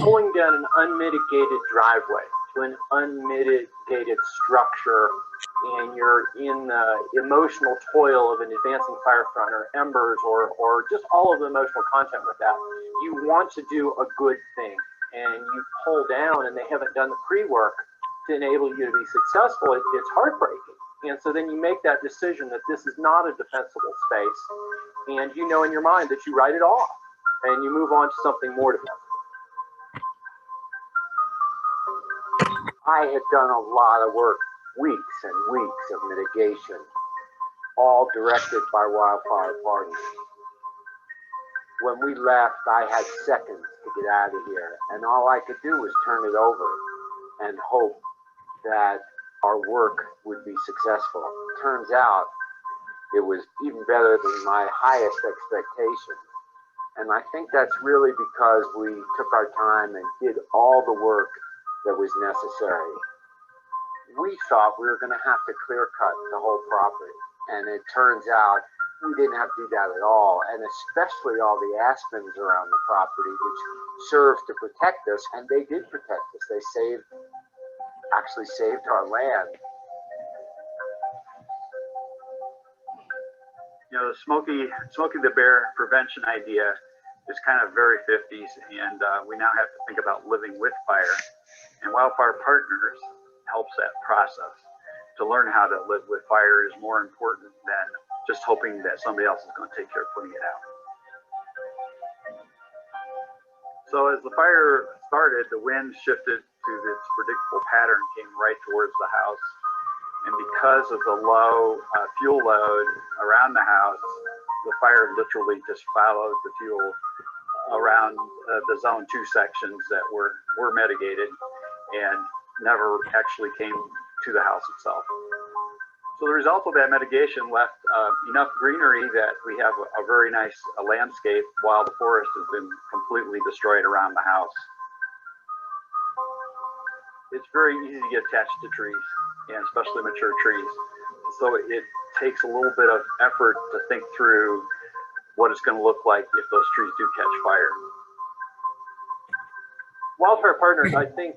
Pulling down an unmitigated driveway to an unmitigated structure, and you're in the emotional toil of an advancing fire front or embers or just all of the emotional content with that, you want to do a good thing and you pull down and they haven't done the pre-work to enable you to be successful, it's heartbreaking. And so then you make that decision that this is not a defensible space, and you know in your mind that you write it off and you move on to something more defensible. I had done a lot of work, weeks and weeks of mitigation, all directed by Wildfire Partners. When we left, I had seconds to get out of here, and all I could do was turn it over and hope that our work would be successful. Turns out it was even better than my highest expectations. And I think that's really because we took our time and did all the work that was necessary. We thought we were going to have to clear cut the whole property, and it turns out we didn't have to do that at all, and especially all the aspens around the property, which serves to protect us, and they did protect us. They actually saved our land. You know, the Smokey the Bear prevention idea is kind of very 50s, and we now have to think about living with fire. And Wildfire Partners helps that process. To learn how to live with fire is more important than just hoping that somebody else is going to take care of putting it out. So as the fire started, the wind shifted to its predictable pattern, came right towards the house. And because of the low fuel load around the house, the fire literally just followed the fuel around the zone 2 sections that were mitigated and never actually came to the house itself. So the result of that mitigation left enough greenery that we have a very nice landscape while the forest has been completely destroyed around the house. It's very easy to get attached to trees, and especially mature trees. So it takes a little bit of effort to think through what it's going to look like if those trees do catch fire. Wildfire Partners, I think,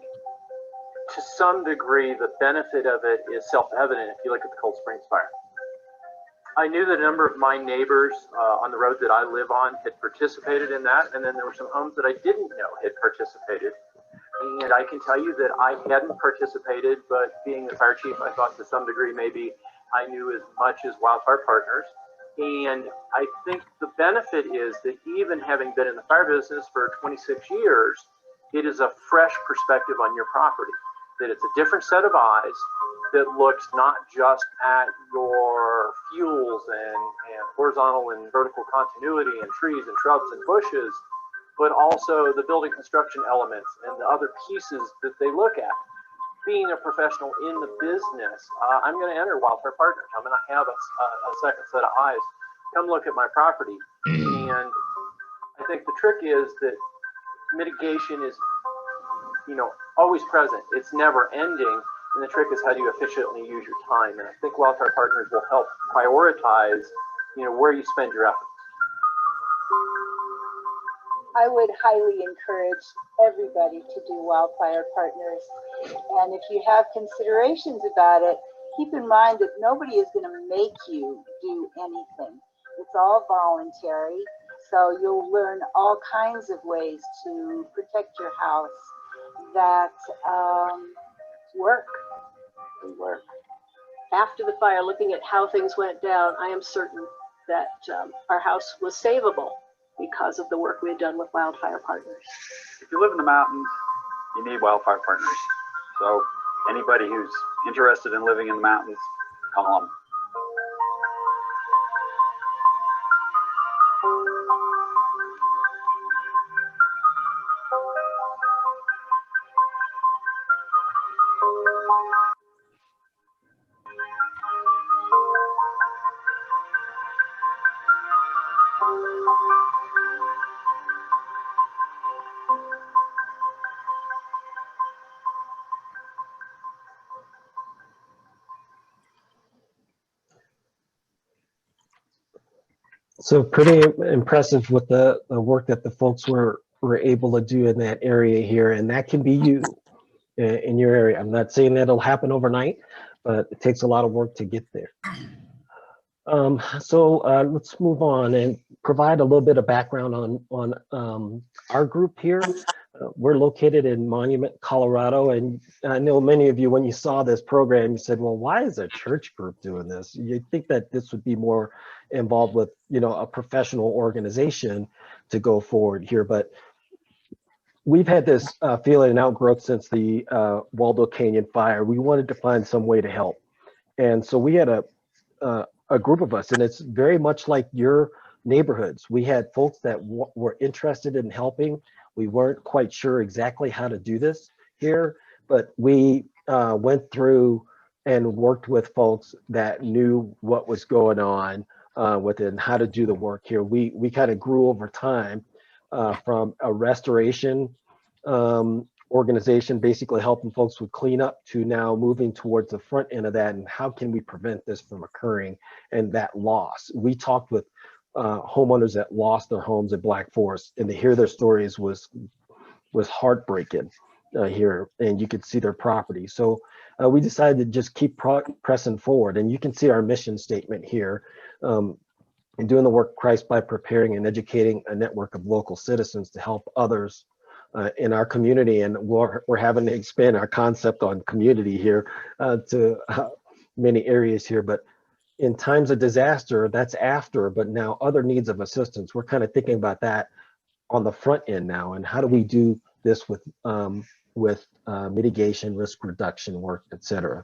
to some degree, the benefit of it is self-evident if you look at the Cold Springs fire. I knew that a number of my neighbors on the road that I live on had participated in that, and then there were some homes that I didn't know had participated. And I can tell you that I hadn't participated, but being the fire chief, I thought to some degree maybe I knew as much as Wildfire Partners. And I think the benefit is that even having been in the fire business for 26 years, it is a fresh perspective on your property. That it's a different set of eyes that looks not just at your fuels and horizontal and vertical continuity and trees and shrubs and bushes, but also the building construction elements and the other pieces that they look at. Being a professional in the business, I'm going to enter Wildfire Partners. I'm going to have a second set of eyes come look at my property. And I think the trick is that mitigation is, always present. It's never ending. And the trick is how do you efficiently use your time? And I think Wildfire Partners will help prioritize, where you spend your efforts. I would highly encourage everybody to do Wildfire Partners. And if you have considerations about it, keep in mind that nobody is going to make you do anything. It's all voluntary. So you'll learn all kinds of ways to protect your house that work. After the fire, looking at how things went down, I am certain that our house was savable because of the work we had done with Wildfire Partners. If you live in the mountains, you need Wildfire Partners. So anybody who's interested in living in the mountains, call them. So pretty impressive with the work that the folks were able to do in that area here, and that can be you in your area. I'm not saying that it'll happen overnight, but it takes a lot of work to get there. Let's move on and provide a little bit of background on our group here. We're located in Monument, Colorado, and I know many of you, when you saw this program, you said, well, why is a church group doing this? You'd think that this would be more involved with, a professional organization to go forward here, but we've had this feeling and outgrowth since the Waldo Canyon fire. We wanted to find some way to help. And so we had a group of us, and it's very much like your neighborhoods. We had folks that were interested in helping. We weren't quite sure exactly how to do this here, but we went through and worked with folks that knew what was going on within how to do the work here. We kind of grew over time from a restoration organization, basically helping folks with cleanup, to now moving towards the front end of that, and how can we prevent this from occurring and that loss. We talked with homeowners that lost their homes in Black Forest, and to hear their stories was heartbreaking here, and you could see their property. So we decided to just keep pressing forward, and you can see our mission statement here. And doing the work of Christ by preparing and educating a network of local citizens to help others in our community. And we're having to expand our concept on community here to many areas here. But in times of disaster, that's after, but now other needs of assistance, we're kind of thinking about that on the front end now. And how do we do this with mitigation, risk reduction work, et cetera.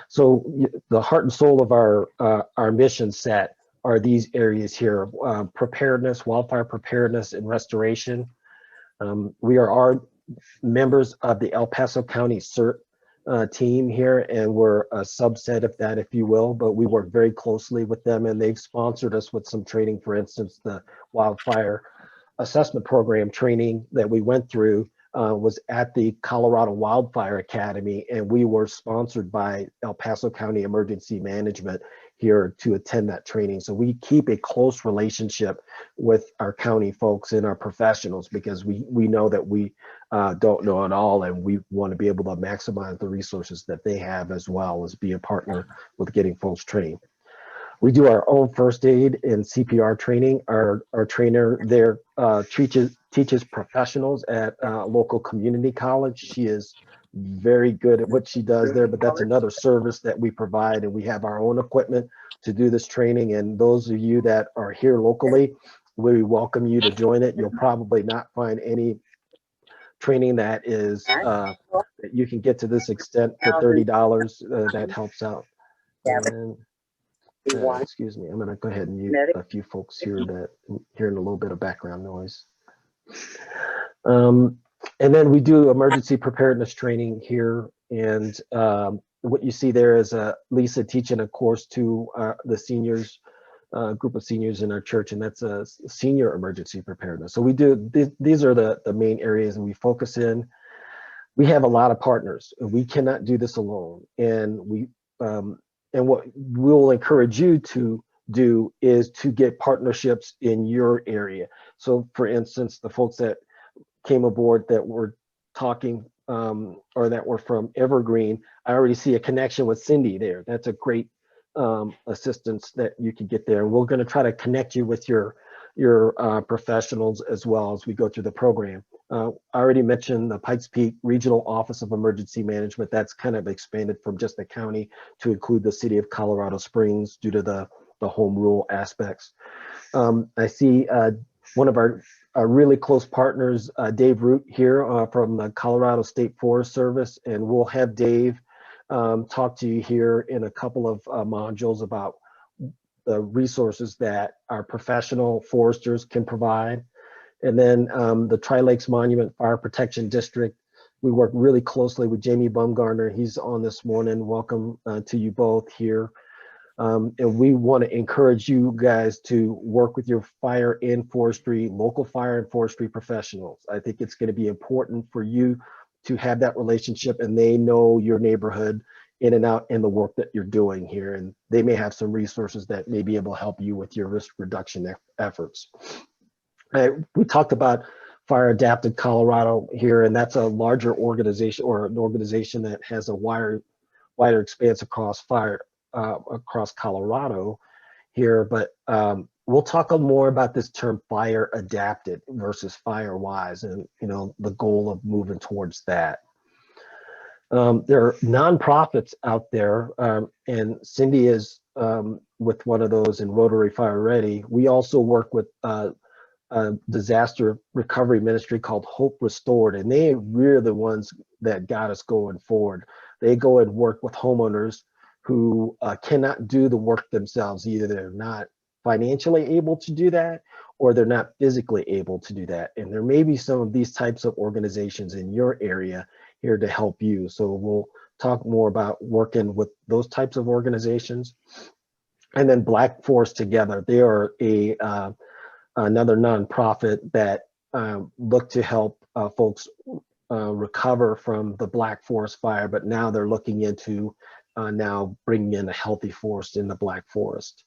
So the heart and soul of our mission set are these areas here: preparedness, wildfire preparedness and restoration. We are members of the El Paso County CERT team here, and we're a subset of that, if you will, but we work very closely with them, and they've sponsored us with some training. For instance, the wildfire assessment program training that we went through was at the Colorado Wildfire Academy, and we were sponsored by El Paso County Emergency Management here to attend that training. So we keep a close relationship with our county folks and our professionals, because we know that we don't know it all, and we want to be able to maximize the resources that they have, as well as be a partner with getting folks trained. We do our own first aid and CPR training. Our trainer there teaches professionals at local community college. She is very good at what she does there, but that's another service that we provide, and we have our own equipment to do this training. And those of you that are here locally, we welcome you to join it. You'll probably not find any training that is that you can get to this extent for $30. That helps out. And, excuse me, I'm going to go ahead and mute a few folks here that hearing a little bit of background noise. And then we do emergency preparedness training here. And what you see there is Lisa teaching a course to the seniors, group of seniors in our church, and that's a senior emergency preparedness. So we do, these are the main areas, and we focus in. We have a lot of partners. We cannot do this alone. And what we'll encourage you to do is to get partnerships in your area. So for instance, the folks that came aboard that were talking or that were from Evergreen, I already see a connection with Cindy there. That's a great assistance that you can get there. And we're going to try to connect you with your professionals as well as we go through the program. I already mentioned the Pikes Peak Regional Office of Emergency Management. That's kind of expanded from just the county to include the city of Colorado Springs due to the home rule aspects. I see one of our really close partners, Dave Root here from the Colorado State Forest Service, and we'll have Dave talk to you here in a couple of modules about the resources that our professional foresters can provide. And then the Tri-Lakes Monument Fire Protection District, we work really closely with Jamie Bumgarner. He's on this morning. Welcome to you both here. And we want to encourage you guys to work with your fire and forestry, local fire and forestry professionals. I think it's going to be important for you to have that relationship, and they know your neighborhood in and out and the work that you're doing here. And they may have some resources that may be able to help you with your risk reduction efforts. We talked about Fire Adapted Colorado here, and that's a larger organization, or an organization that has a wider expanse across across Colorado. here, but we'll talk more about this term fire adapted versus fire wise, and the goal of moving towards that. There are nonprofits out there, and Cindy is with one of those in Rotary Fire Ready. We also work with a disaster recovery ministry called Hope Restored, and they really the ones that got us going forward. They go and work with homeowners who cannot do the work themselves. Either they're not financially able to do that, or they're not physically able to do that. And there may be some of these types of organizations in your area here to help you. So we'll talk more about working with those types of organizations. And then Black Forest Together, they are another nonprofit that look to help folks recover from the Black Forest fire, but now they're looking into now bringing in a healthy forest in the Black Forest.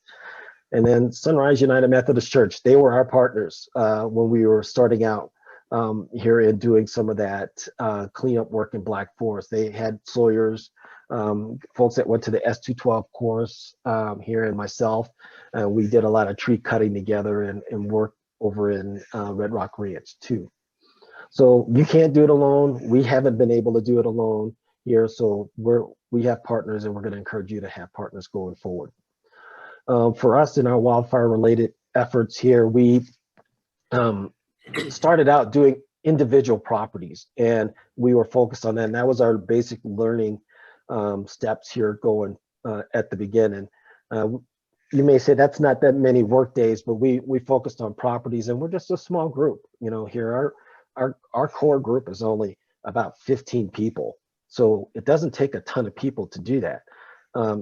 And then Sunrise United Methodist Church, they were our partners when we were starting out here and doing some of that cleanup work in Black Forest. They had Sawyers, folks that went to the S212 course here, and myself. We did a lot of tree cutting together and work over in Red Rock Ranch too. So you can't do it alone. We haven't been able to do it alone here. So we have partners, and we're going to encourage you to have partners going forward. For us in our wildfire related efforts here, we started out doing individual properties, and we were focused on that. And that was our basic learning steps here going at the beginning. You may say that's not that many work days, but we focused on properties, and we're just a small group. Here our core group is only about 15 people, so it doesn't take a ton of people to do that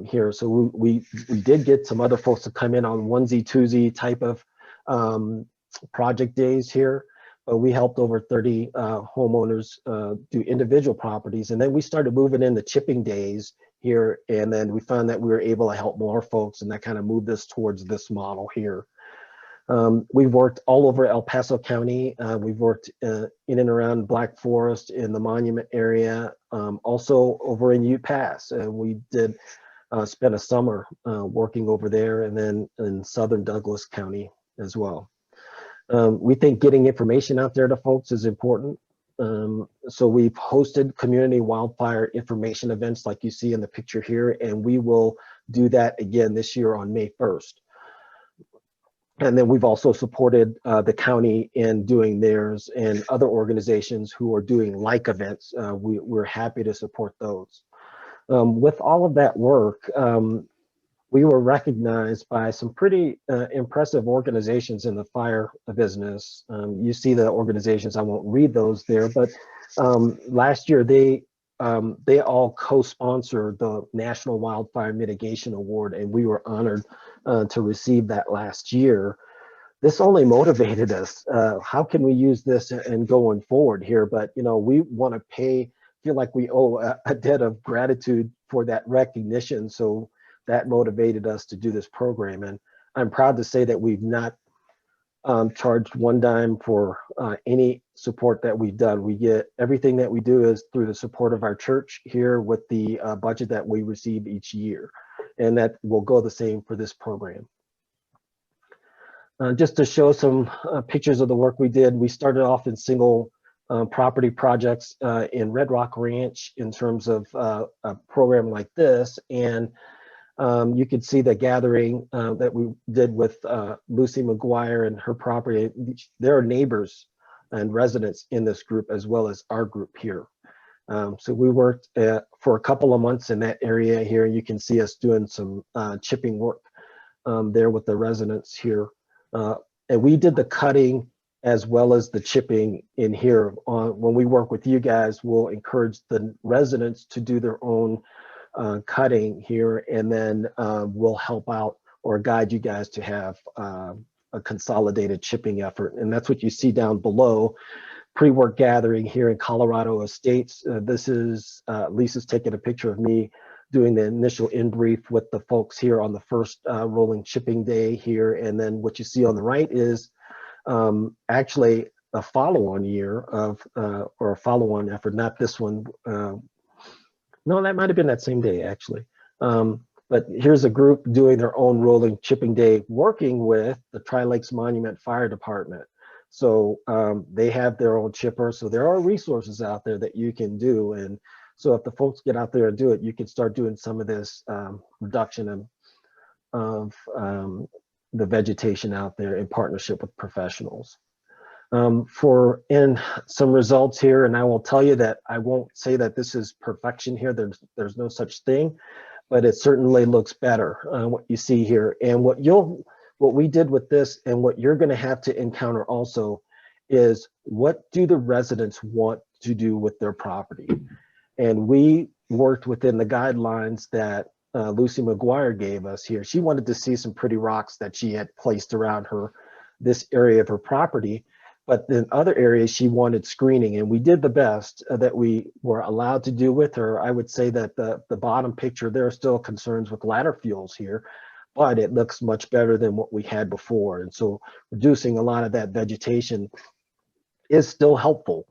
here. So we did get some other folks to come in on onesie twosie type of project days here, but we helped over 30 homeowners do individual properties, and then we started moving in the chipping days here, and then we found that we were able to help more folks, and that kind of moved us towards this model here. We've worked all over El Paso County. We've worked in and around Black Forest in the Monument area, also over in Ute Pass. We did spend a summer working over there, and then in Southern Douglas County as well. We think getting information out there to folks is important. So we've hosted community wildfire information events like you see in the picture here, and we will do that again this year on May 1st. And then we've also supported the county in doing theirs, and other organizations who are doing like events. We're happy to support those. With all of that work, we were recognized by some pretty impressive organizations in the fire business. You see the organizations, I won't read those there, but last year they all co-sponsored the National Wildfire Mitigation Award, and we were honored to receive that last year. This only motivated us. How can we use this and going forward here? But we want to feel like we owe a debt of gratitude for that recognition. So that motivated us to do this program. And I'm proud to say that we've not charged one dime for any support that we've done. We get everything that we do is through the support of our church here with the budget that we receive each year. And that will go the same for this program. Just to show some pictures of the work we did, we started off in single property projects in Red Rock Ranch in terms of a program like this. And you could see the gathering that we did with Lucy McGuire and her property. There are neighbors and residents in this group as well as our group here. So we worked for a couple of months in that area here. You can see us doing some chipping work there with the residents here. And we did the cutting as well as the chipping in here. When we work with you guys, we'll encourage the residents to do their own cutting here, and then we'll help out or guide you guys to have a consolidated chipping effort. And that's what you see down below. Pre-work gathering here in Colorado Estates. This is Lisa's taking a picture of me doing the initial in-brief with the folks here on the first rolling chipping day here. And then what you see on the right is actually a follow-on year of, or a follow-on effort, not this one. No, that might have been that same day actually. But here's a group doing their own rolling chipping day, working with the Tri-Lakes Monument Fire Department. So they have their own chipper. So there are resources out there that you can do. And so if the folks get out there and do it, you can start doing some of this reduction of the vegetation out there in partnership with professionals. For in some results here, and I will tell you that I won't say that this is perfection here. There's no such thing, but it certainly looks better, what you see here. And what we did with this and what you're going to have to encounter also is, what do the residents want to do with their property? And we worked within the guidelines that Lucy McGuire gave us here. She wanted to see some pretty rocks that she had placed around this area of her property. But in other areas, she wanted screening, and we did the best that we were allowed to do with her. I would say that the bottom picture, there are still concerns with ladder fuels here, but it looks much better than what we had before. And so reducing a lot of that vegetation is still helpful.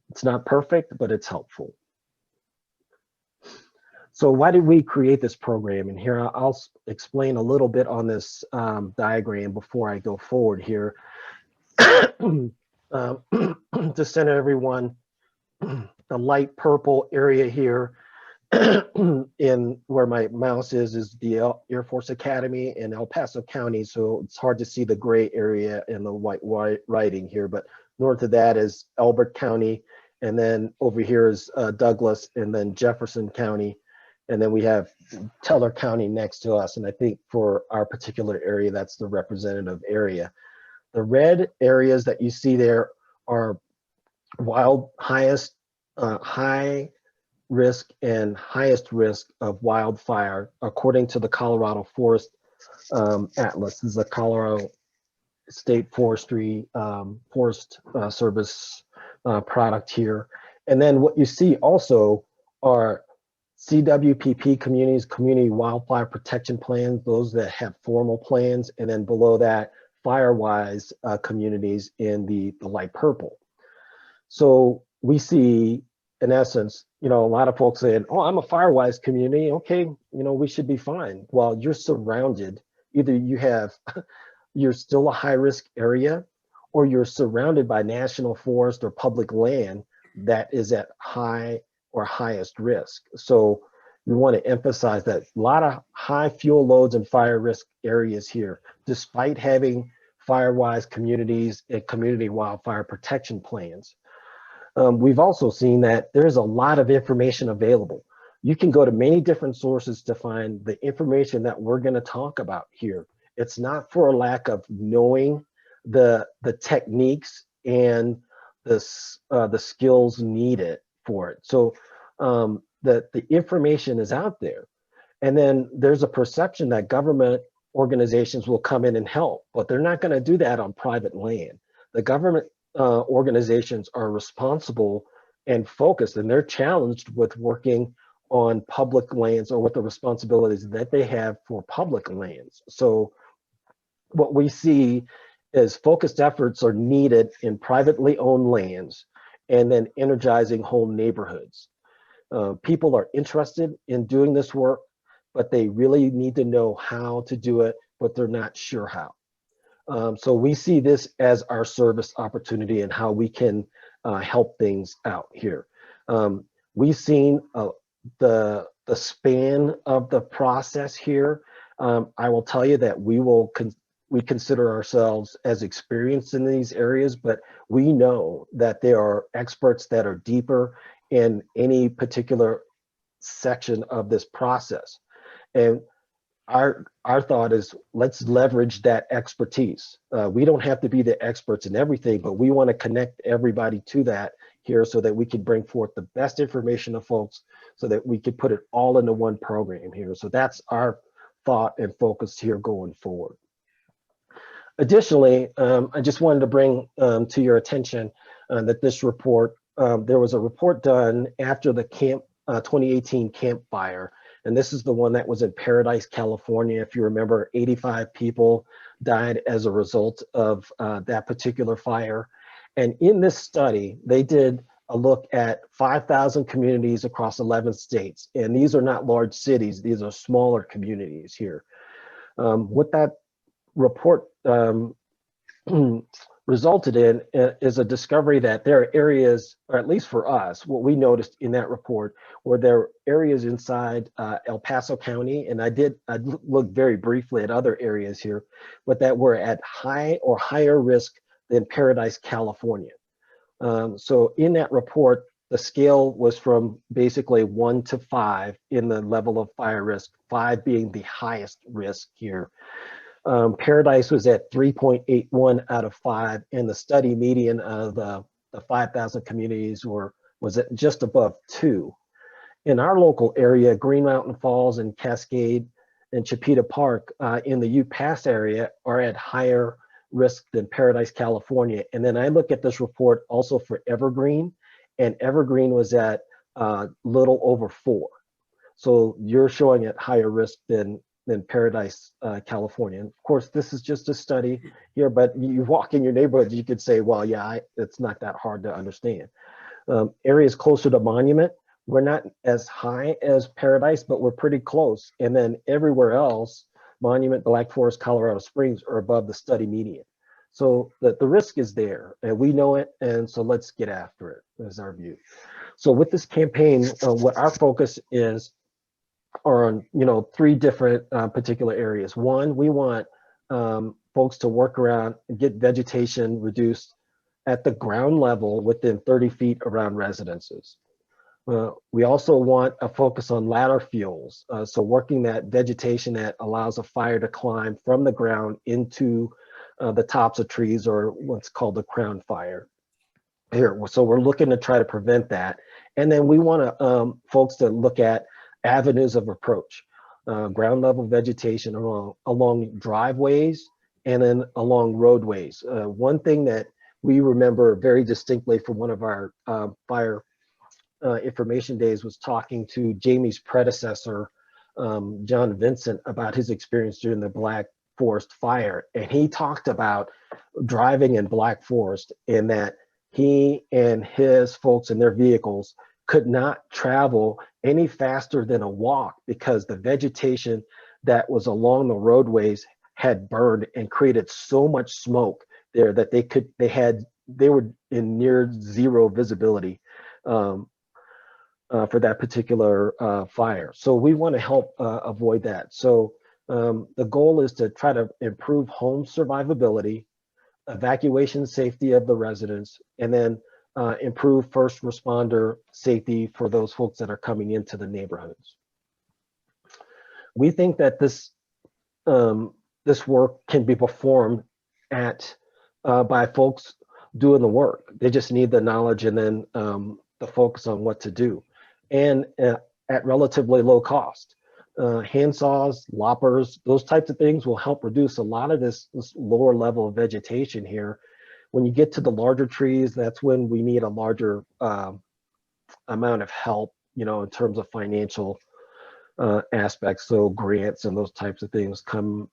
It's not perfect, but it's helpful. So why did we create this program? And here I'll explain a little bit on this diagram before I go forward here. To center everyone, the light purple area here in where my mouse is the Air Force Academy in El Paso County. So it's hard to see the gray area and the white writing here, but north of that is Elbert County. And then over here is Douglas, and then Jefferson County. And then we have Teller County next to us. And I think for our particular area, that's the representative area. The red areas that you see there are high risk and highest risk of wildfire, according to the Colorado Forest Atlas. This is a Colorado State Forestry Forest Service product here. And then what you see also are CWPP communities, community wildfire protection plans, those that have formal plans, and then below that, Firewise communities in the light purple. So we see, in essence, a lot of folks saying, oh, I'm a Firewise community. Okay, we should be fine. Well, you're surrounded. Either you're still a high risk area, or you're surrounded by national forest or public land that is at high or highest risk. So we want to emphasize that a lot of high fuel loads and fire risk areas here, despite having Firewise communities and community wildfire protection plans. We've also seen that there's a lot of information available. You can go to many different sources to find the information that we're going to talk about here. It's not for a lack of knowing the techniques and the skills needed for it. So the information is out there. And then there's a perception that government organizations will come in and help, but they're not going to do that on private land. The government organizations are responsible and focused, and they're challenged with working on public lands or with the responsibilities that they have for public lands. So what we see is focused efforts are needed in privately owned lands and then energizing whole neighborhoods. People are interested in doing this work, but they really need to know how to do it, but they're not sure how. So we see this as our service opportunity and how we can help things out here. We've seen the span of the process here. I will tell you that we consider ourselves as experienced in these areas, but we know that there are experts that are deeper in any particular section of this process. And our thought is, let's leverage that expertise. We don't have to be the experts in everything, but we want to connect everybody to that here so that we can bring forth the best information to folks so that we can put it all into one program here. So that's our thought and focus here going forward. Additionally, I just wanted to bring to your attention that this report, there was a report done after the 2018 Camp Fire. And this is the one that was in Paradise, California. If you remember, 85 people died as a result of that particular fire. And in this study, they did a look at 5,000 communities across 11 states. And these are not large cities, these are smaller communities here. What that report resulted in is a discovery that there are areas, or at least for us, what we noticed in that report, where there are areas inside El Paso County, and I looked very briefly at other areas here, but that were at high or higher risk than Paradise, California. So in that report, the scale was from basically 1 to 5 in the level of fire risk, 5 being the highest risk here. Paradise was at 3.81 out of 5, and the study median of the 5,000 communities was at just above 2. In our local area, Green Mountain Falls and Cascade and Chipeta Park in the Ute Pass area are at higher risk than Paradise, California. And then I look at this report also for Evergreen, and Evergreen was at little over 4. So you're showing at higher risk than Paradise, California. And of course, this is just a study here, but you walk in your neighborhood, you could say, well, yeah, it's not that hard to understand. Areas closer to Monument, we're not as high as Paradise, but we're pretty close. And then everywhere else, Monument, Black Forest, Colorado Springs are above the study median. So the risk is there, and we know it, and so let's get after it, is our view. So with this campaign, what our focus is on, 3 different particular areas. One, we want folks to work around and get vegetation reduced at the ground level within 30 feet around residences. We also want a focus on ladder fuels, so working that vegetation that allows a fire to climb from the ground into the tops of trees, or what's called the crown fire here. So we're looking to try to prevent that. And then we want folks to look at avenues of approach, ground level vegetation along driveways and then along roadways. One thing that we remember very distinctly from one of our fire information days was talking to Jamie's predecessor, John Vincent, about his experience during the Black Forest fire. And he talked about driving in Black Forest, and that he and his folks in their vehicles could not travel any faster than a walk because the vegetation that was along the roadways had burned and created so much smoke there that they were in near zero visibility for that particular fire. So we want to help avoid that. So the goal is to try to improve home survivability, evacuation safety of the residents, and then improve first responder safety for those folks that are coming into the neighborhoods. We think that this work can be performed by folks doing the work. They just need the knowledge and then the focus on what to do, and at relatively low cost. Handsaws, loppers, those types of things will help reduce a lot of this lower level of vegetation here. When you get to the larger trees, that's when we need a larger amount of help, in terms of financial aspects. So grants and those types of things come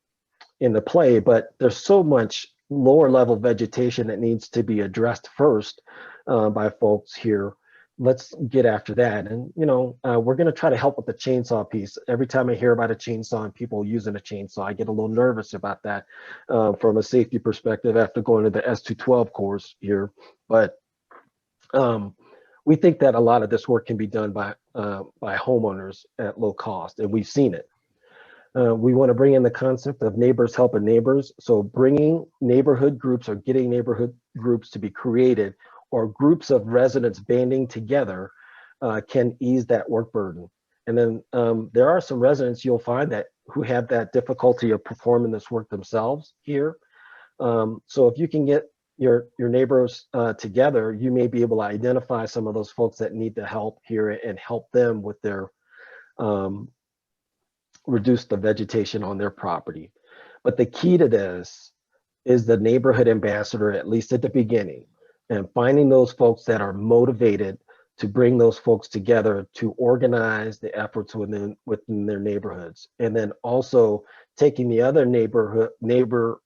into play, but there's so much lower level vegetation that needs to be addressed first by folks here. Let's get after that. And, we're going to try to help with the chainsaw piece. Every time I hear about a chainsaw and people using a chainsaw, I get a little nervous about that from a safety perspective after going to the S212 course here. But we think that a lot of this work can be done by homeowners at low cost, and we've seen it. We want to bring in the concept of neighbors helping neighbors. So bringing neighborhood groups or getting neighborhood groups to be created, or groups of residents banding together can ease that work burden. And then there are some residents you'll find who have that difficulty of performing this work themselves here. So if you can get your neighbors together, you may be able to identify some of those folks that need the help here and help them with their reduce the vegetation on their property. But the key to this is the neighborhood ambassador, at least at the beginning, and finding those folks that are motivated to bring those folks together to organize the efforts within their neighborhoods. And then also taking the other neighbor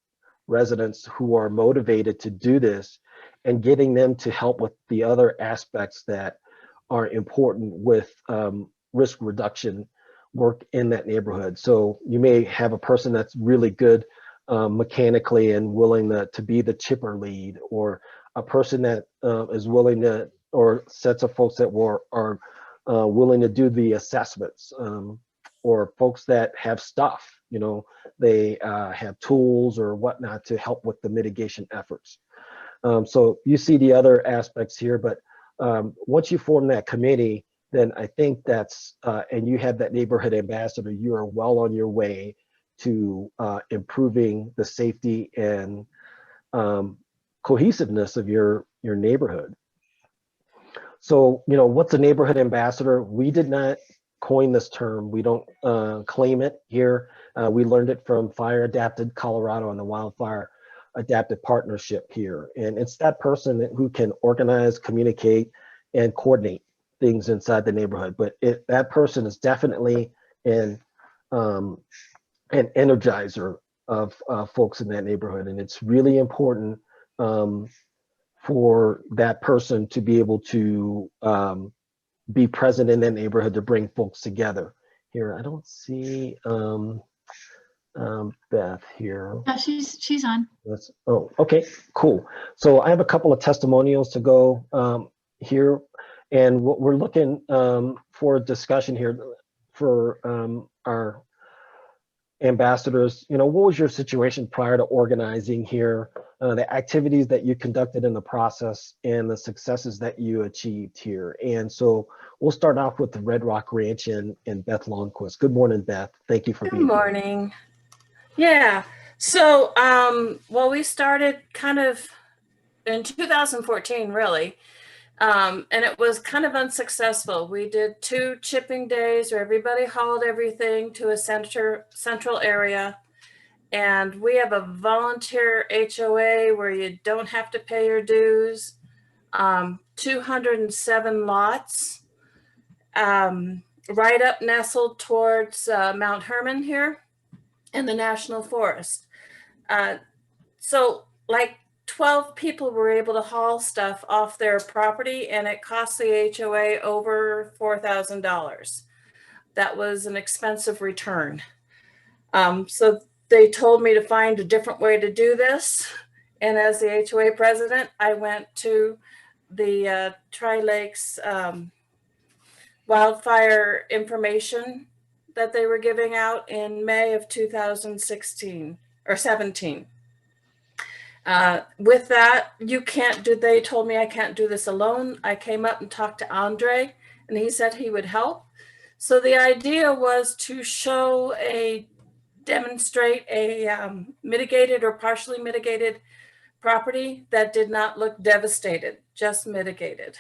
residents who are motivated to do this and getting them to help with the other aspects that are important with risk reduction work in that neighborhood. So you may have a person that's really good mechanically and willing to be the chipper lead, or a person that is willing to, or sets of folks that are willing to do the assessments, or folks that have stuff, you know, they have tools or whatnot to help with the mitigation efforts. So you see the other aspects here, but once you form that committee, then I think that's, and you have that neighborhood ambassador, you are well on your way to improving the safety and cohesiveness of your neighborhood. So, you know, what's a neighborhood ambassador? We did not coin this term. We don't claim it here. We learned it from Fire Adapted Colorado and the Wildfire Adapted Partnership here. And it's that person who can organize, communicate, and coordinate things inside the neighborhood. But that person is definitely an energizer of folks in that neighborhood. And it's really important for that person to be able to be present in that neighborhood to bring folks together. Here, I don't see Beth here. Yeah, she's on. Oh, okay, cool. So I have a couple of testimonials to go here, and what we're looking for a discussion here for our ambassadors. You know, what was your situation prior to organizing here, the activities that you conducted in the process, and the successes that you achieved here? And so we'll start off with the Red Rock Ranch and Beth Longquist. Good morning, Beth. Thank you for being here. Good morning. Yeah. So, well, we started kind of in 2014, really. And it was kind of unsuccessful. We did 2 chipping days where everybody hauled everything to a central area. And we have a volunteer HOA where you don't have to pay your dues. 207 lots, right up nestled towards Mount Herman here in the National Forest. So like 12 people were able to haul stuff off their property, and it cost the HOA over $4,000. That was an expensive return. So they told me to find a different way to do this. And as the HOA president, I went to the Tri-Lakes wildfire information that they were giving out in May of 2016 or 17. With that, they told me I can't do this alone. I came up and talked to Andre, and he said he would help. So the idea was to demonstrate a mitigated or partially mitigated property that did not look devastated, just mitigated.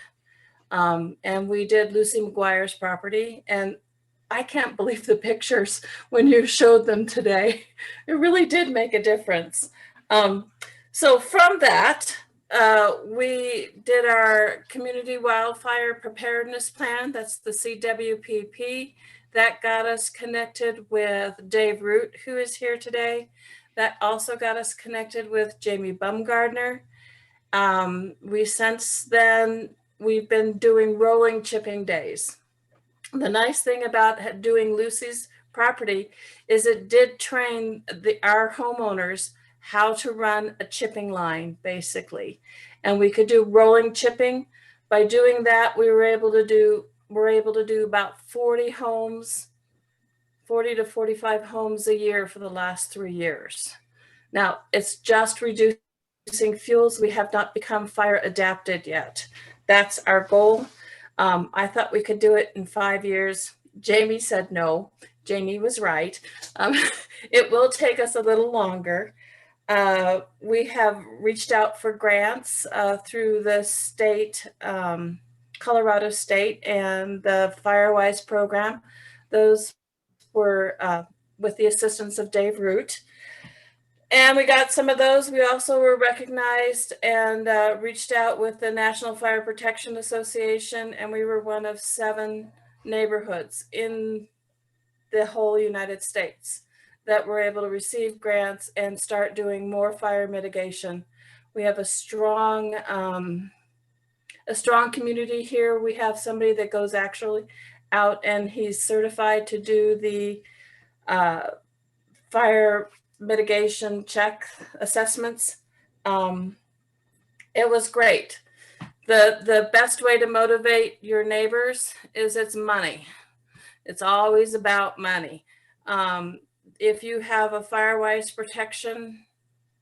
And we did Lucy McGuire's property, and I can't believe the pictures when you showed them today. It really did make a difference. So from that, we did our community wildfire preparedness plan. That's the CWPP. That got us connected with Dave Root, who is here today. That also got us connected with Jamie Bumgardner. Since then, we've been doing rolling chipping days. The nice thing about doing Lucy's property is it did train our homeowners how to run a chipping line, basically. And we could do rolling chipping. By doing that, we were able to do about 40 to 45 homes a year for the last 3 years. Now, it's just reducing fuels. We have not become fire adapted yet. That's our goal. I thought we could do it in 5 years. Jamie said no. Jamie was right. It will take us a little longer. We have reached out for grants through the state, Colorado State, and the Firewise program. Those were with the assistance of Dave Root. And we got some of those. We also were recognized and reached out with the National Fire Protection Association, and we were one of 7 neighborhoods in the whole United States that were able to receive grants and start doing more fire mitigation We have a strong community here. We have somebody that goes actually out and he's certified to do the fire mitigation check assessments. It was great. The best way to motivate your neighbors is it's money. It's always about money. If you have a Firewise protection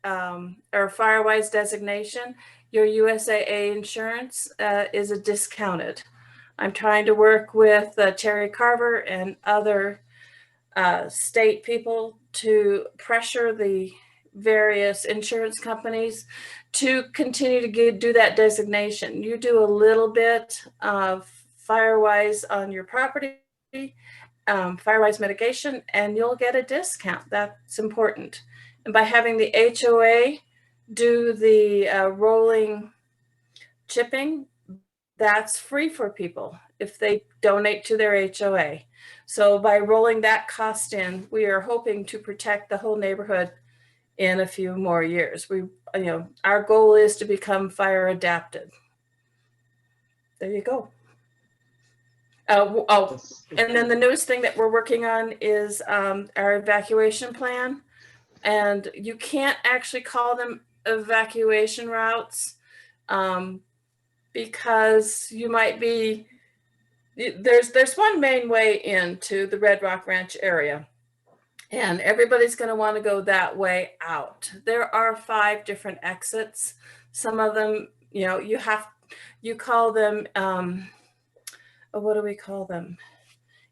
or Firewise designation, your USAA insurance is a discounted. I'm trying to work with Terry Carver and other state people to pressure the various insurance companies to continue to do that designation. You do a little bit of Firewise on your property, Firewise mitigation, and you'll get a discount. That's important. And by having the HOA do the rolling chipping, that's free for people if they donate to their HOA. So by rolling that cost in, we are hoping to protect the whole neighborhood in a few more years. Our goal is to become fire adapted. There you go. And then the newest thing that we're working on is our evacuation plan. And you can't actually call them evacuation routes because you might be, there's one main way into the Red Rock Ranch area. And everybody's going to want to go that way out. There are 5 different exits. Some of them, you call them, what do we call them?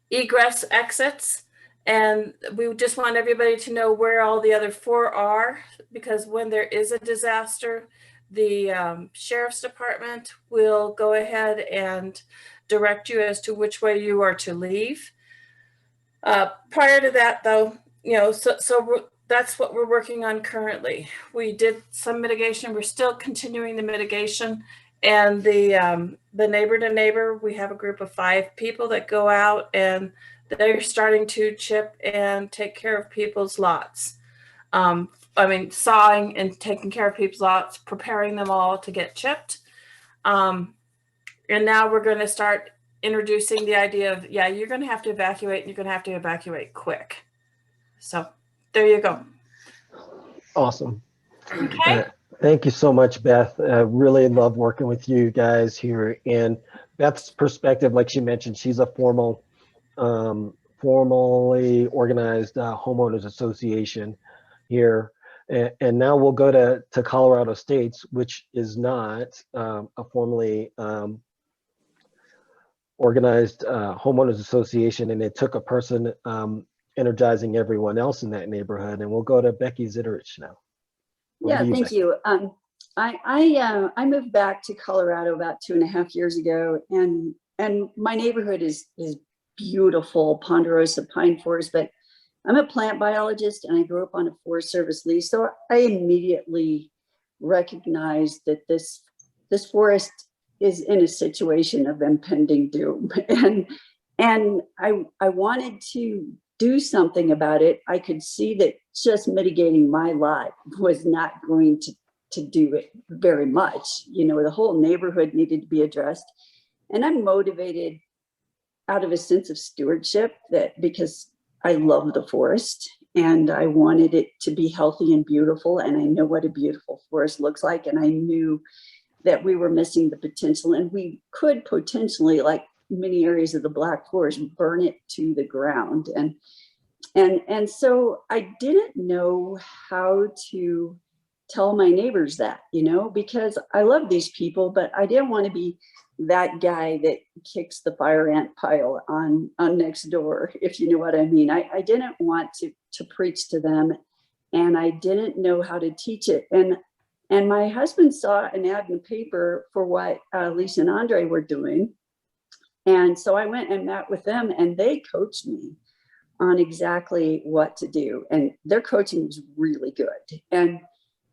Egress exits. And we just want everybody to know where all the other 4 are, because when there is a disaster, the Sheriff's Department will go ahead and direct you as to which way you are to leave. Prior to that, though, so that's what we're working on currently. We did some mitigation. We're still continuing the mitigation, and the neighbor to neighbor, we have a group of 5 people that go out and they're starting to chip and take care of people's lots. Sawing and taking care of people's lots, preparing them all to get chipped. And now we're going to start introducing the idea of, you're going to have to evacuate, and you're going to have to evacuate quick. So there you go. Awesome. Okay. Thank you so much, Beth. I really love working with you guys here. And Beth's perspective, like she mentioned, she's a formally organized homeowners association here. And now we'll go to Colorado States, which is not a formally organized homeowners association. And it took a person energizing everyone else in that neighborhood. And we'll go to Becky Zitterich now. Yeah, thank you. I moved back to Colorado about 2.5 years ago, and my neighborhood is beautiful, ponderosa pine forest, but I'm a plant biologist and I grew up on a Forest Service lease. So I immediately recognized that this forest is in a situation of impending doom. And I wanted to do something about it. I could see that just mitigating my lot was not going to do it very much. The whole neighborhood needed to be addressed. And I'm motivated out of a sense of stewardship, that because I love the forest and I wanted it to be healthy and beautiful. And I know what a beautiful forest looks like. And I knew that we were missing the potential, and we could potentially, like many areas of the Black Forest, burn it to the ground. And so I didn't know how to tell my neighbors that, because I love these people, but I didn't want to be that guy that kicks the fire ant pile on next door, if you know what I mean. I didn't want to preach to them, and I didn't know how to teach it. And my husband saw an ad in the paper for what Lisa and Andre were doing. And so I went and met with them, and they coached me on exactly what to do. And their coaching was really good. And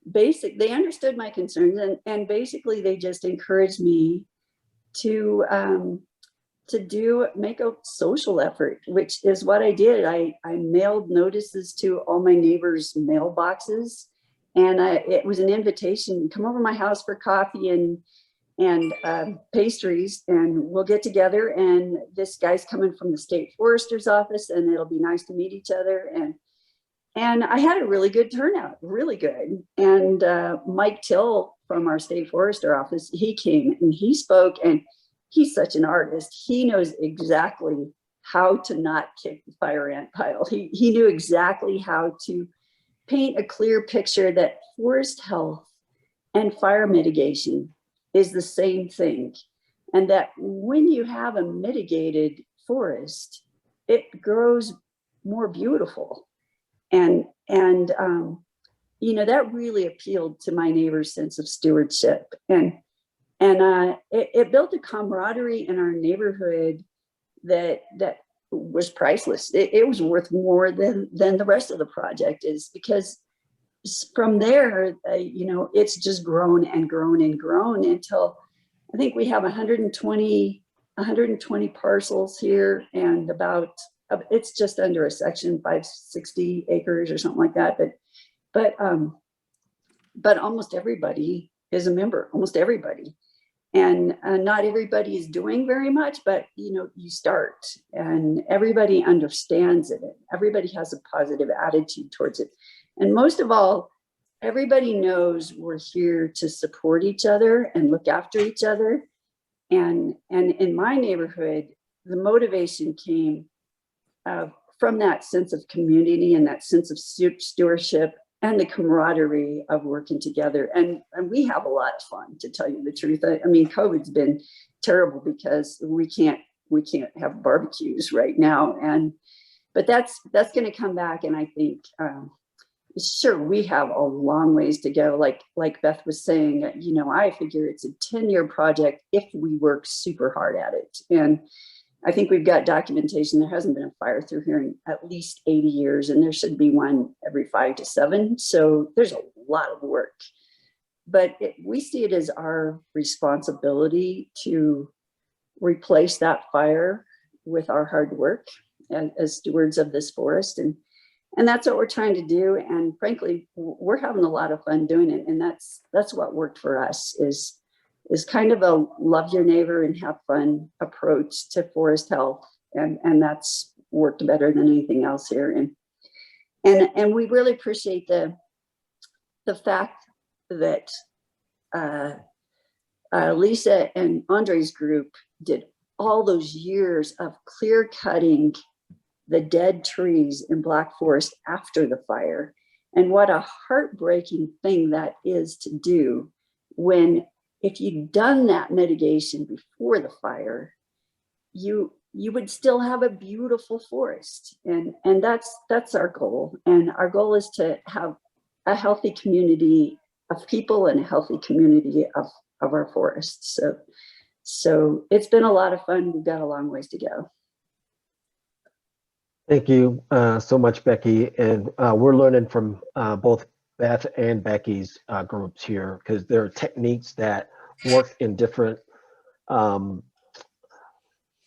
they understood my concerns, and basically they just encouraged me to make a social effort, which is what I did. I mailed notices to all my neighbors' mailboxes, And it was an invitation, come over to my house for coffee and pastries, and we'll get together. And this guy's coming from the state forester's office, and it'll be nice to meet each other. And I had a really good turnout, really good. And Mike Till from our state forester office, he came and he spoke, and he's such an artist. He knows exactly how to not kick the fire ant pile. He knew exactly how to paint a clear picture that forest health and fire mitigation is the same thing. And that when you have a mitigated forest, it grows more beautiful. And you know, that really appealed to my neighbor's sense of stewardship. And it built a camaraderie in our neighborhood that was priceless. It was worth more than the rest of the project is, because from there, you know, it's just grown and grown and grown until I think we have 120 parcels here, and about, it's just under a section, 560 acres or something like that. But almost everybody is a member, almost everybody. And not everybody is doing very much, but you know, you start and everybody understands it. Everybody has a positive attitude towards it. And most of all, everybody knows we're here to support each other and look after each other. And in my neighborhood, the motivation came from that sense of community and that sense of stewardship and the camaraderie of working together. And we have a lot of fun, to tell you the truth. I mean, COVID's been terrible because we can't have barbecues right now. But that's going to come back. And I think, sure, we have a long ways to go. Like Beth was saying, you know, I figure it's a 10-year project if we work super hard at it. And I think we've got documentation. There hasn't been a fire through here in at least 80 years, and there should be one every 5 to 7. So there's a lot of work. But we see it as our responsibility to replace that fire with our hard work as stewards of this forest. And that's what we're trying to do. And frankly, we're having a lot of fun doing it. And that's what worked for us, is kind of a love your neighbor and have fun approach to forest health. And that's worked better than anything else here. And we really appreciate the fact that Lisa and Andre's group did all those years of clear cutting the dead trees in Black Forest after the fire. And what a heartbreaking thing that is to do, when if you'd done that mitigation before the fire, you would still have a beautiful forest. And that's our goal. And our goal is to have a healthy community of people and a healthy community of our forests. So it's been a lot of fun. We've got a long ways to go. Thank you so much, Becky. And we're learning from both Beth and Becky's groups here, because there are techniques that work in different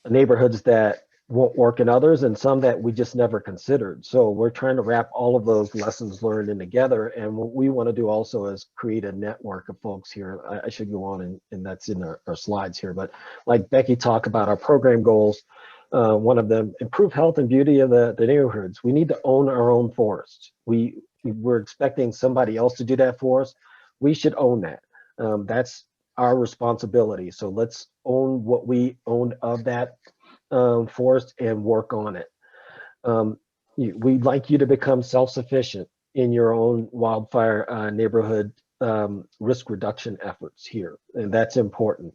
neighborhoods that won't work in others, and some that we just never considered. So we're trying to wrap all of those lessons learned in together. And what we want to do also is create a network of folks here. I should go on, and that's in our slides here. But like Becky talked about our program goals, one of them, improve health and beauty of the neighborhoods. We need to own our own forests. We're expecting somebody else to do that for us. We should own that. That's our responsibility. So let's own what we own of that forest and work on it. We'd like you to become self-sufficient in your own wildfire neighborhood risk reduction efforts here. And that's important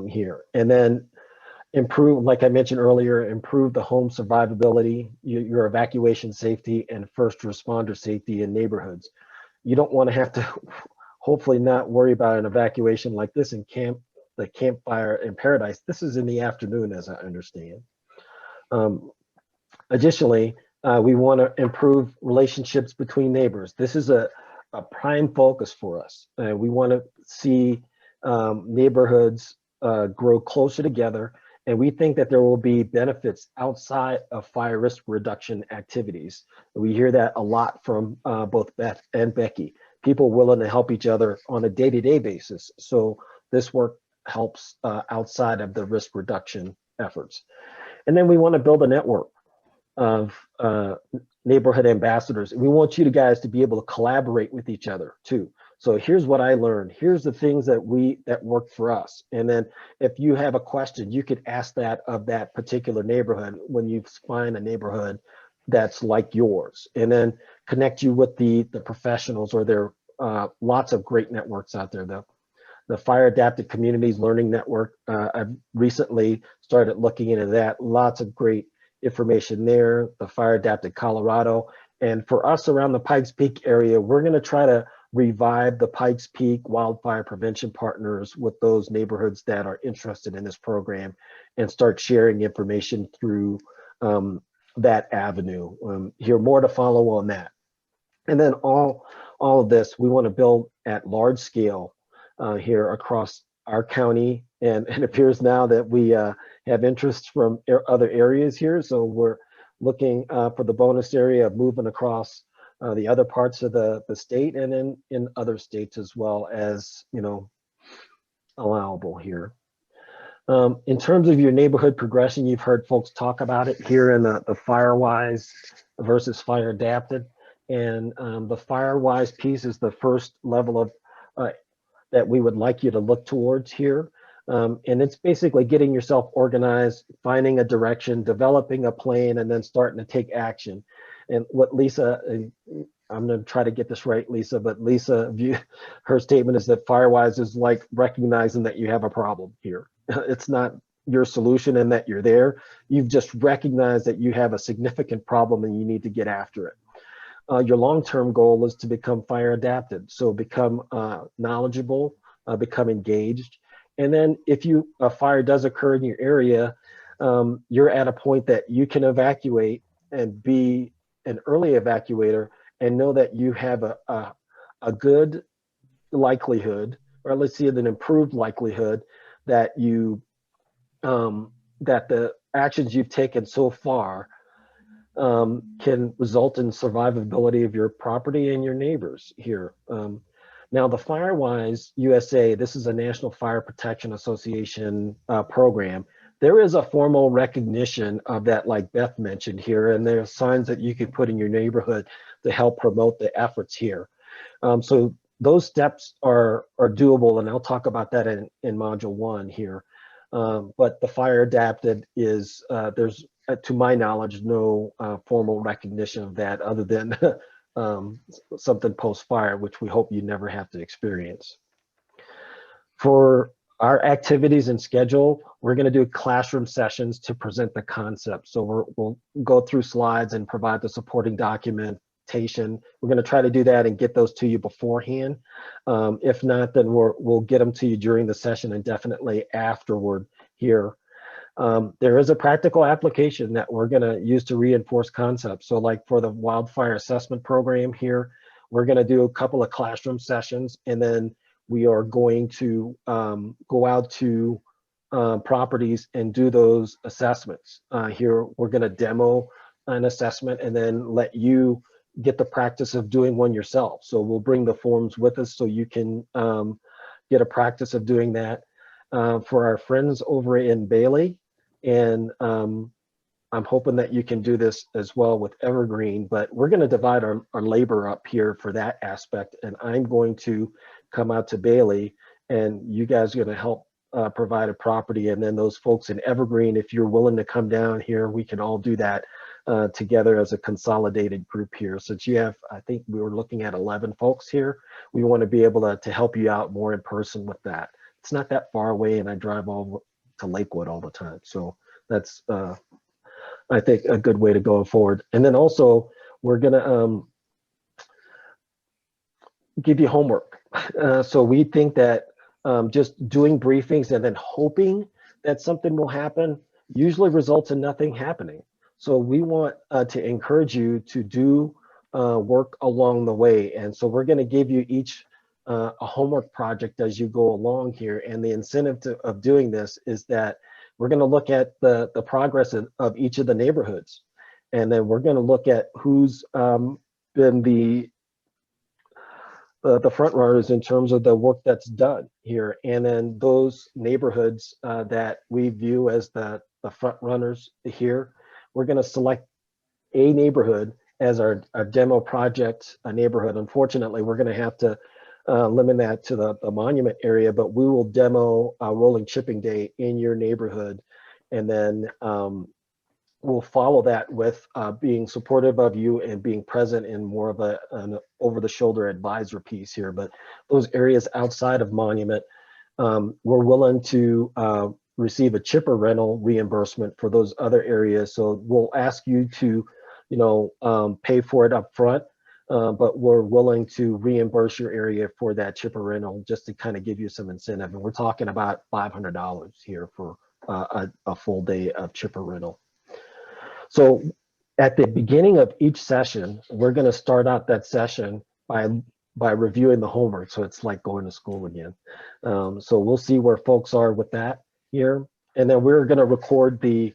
here. And then improve, like I mentioned earlier, improve the home survivability, your evacuation safety, and first responder safety in neighborhoods. You don't want to have to, hopefully not worry about an evacuation like this in the campfire in Paradise. This is in the afternoon, as I understand. Additionally, we want to improve relationships between neighbors. This is a prime focus for us. We want to see neighborhoods grow closer together. And we think that there will be benefits outside of fire risk reduction activities. We hear that a lot from both Beth and Becky. people willing to help each other on a day-to-day basis. So this work helps outside of the risk reduction efforts. And then we want to build a network of neighborhood ambassadors. We want you guys to be able to collaborate with each other too. So here's what I learned. Here's the things that work for us. And then if you have a question, you could ask that of that particular neighborhood when you find a neighborhood that's like yours, and then connect you with the professionals, or there are lots of great networks out there. The Fire Adapted Communities Learning Network, I've recently started looking into that. Lots of great information there. The Fire Adapted Colorado. And for us around the Pikes Peak area, we're going to try to revive the Pikes Peak Wildfire Prevention Partners with those neighborhoods that are interested in this program, and start sharing information through that avenue. Hear more to follow on that. And then all of this, we want to build at large scale here across our county, and it appears now that we have interest from other areas here. So we're looking for the bonus area of moving across the other parts of the state, and then in other states as well, as allowable here. In terms of your neighborhood progression, you've heard folks talk about it here in the FireWise versus Fire Adapted. And the FireWise piece is the first level of that we would like you to look towards here. And it's basically getting yourself organized, finding a direction, developing a plan, and then starting to take action. And what Lisa, I'm going to try to get this right, Lisa, but Lisa, her statement is that FireWise is like recognizing that you have a problem here. It's not your solution and that you're there. You've just recognized that you have a significant problem and you need to get after it. Your long-term goal is to become fire adapted. So become knowledgeable, become engaged. And then if a fire does occur in your area, you're at a point that you can evacuate and be an early evacuator, and know that you have a good likelihood, or let's see, an improved likelihood that that the actions you've taken so far can result in survivability of your property and your neighbors here. Now the FireWise USA, this is a National Fire Protection Association program. There is a formal recognition of that, like Beth mentioned here, and there are signs that you can put in your neighborhood to help promote the efforts here. So those steps are doable, and I'll talk about that in Module 1 here. But the Fire Adapted is, there's, to my knowledge, no formal recognition of that other than something post-fire, which we hope you never have to experience. For our activities and schedule, we're going to do classroom sessions to present the concept. So we'll go through slides and provide the supporting documentation. We're going to try to do that and get those to you beforehand. If not, then we'll get them to you during the session and definitely afterward here. There is a practical application that we're going to use to reinforce concepts. So like for the wildfire assessment program here, we're going to do a couple of classroom sessions, and then we are going to go out to properties and do those assessments. Here, we're going to demo an assessment and then let you get the practice of doing one yourself. So we'll bring the forms with us so you can get a practice of doing that. For our friends over in Bailey, and I'm hoping that you can do this as well with Evergreen, but we're going to divide our labor up here for that aspect, and I'm going to come out to Bailey, and you guys are going to help provide a property, and then those folks in Evergreen, if you're willing to come down here, we can all do that together as a consolidated group here. Since you have, I think we were looking at 11 folks here, we want to be able to help you out more in person with that. It's not that far away, and I drive all to Lakewood all the time. So that's, I think, a good way to go forward. And then also, we're gonna give you homework. So we think that just doing briefings and then hoping that something will happen usually results in nothing happening. So we want to encourage you to do work along the way. And so we're gonna give you each a homework project as you go along here. And the incentive of doing this is that we're going to look at the progress of each of the neighborhoods. And then we're going to look at who's been the the front runners in terms of the work that's done here. And then those neighborhoods that we view as the front runners here, we're going to select a neighborhood as our demo project neighborhood. Unfortunately, we're going to have to limit that to the monument area, but we will demo rolling chipping day in your neighborhood. And then we'll follow that with being supportive of you and being present in more of an over-the-shoulder advisor piece here. But those areas outside of monument, we're willing to receive a chipper rental reimbursement for those other areas. So we'll ask you to, pay for it up front, but we're willing to reimburse your area for that chipper rental just to kind of give you some incentive. And we're talking about $500 here for a full day of chipper rental. So at the beginning of each session, we're going to start out that session by reviewing the homework. So it's like going to school again. So we'll see where folks are with that here. And then we're going to record the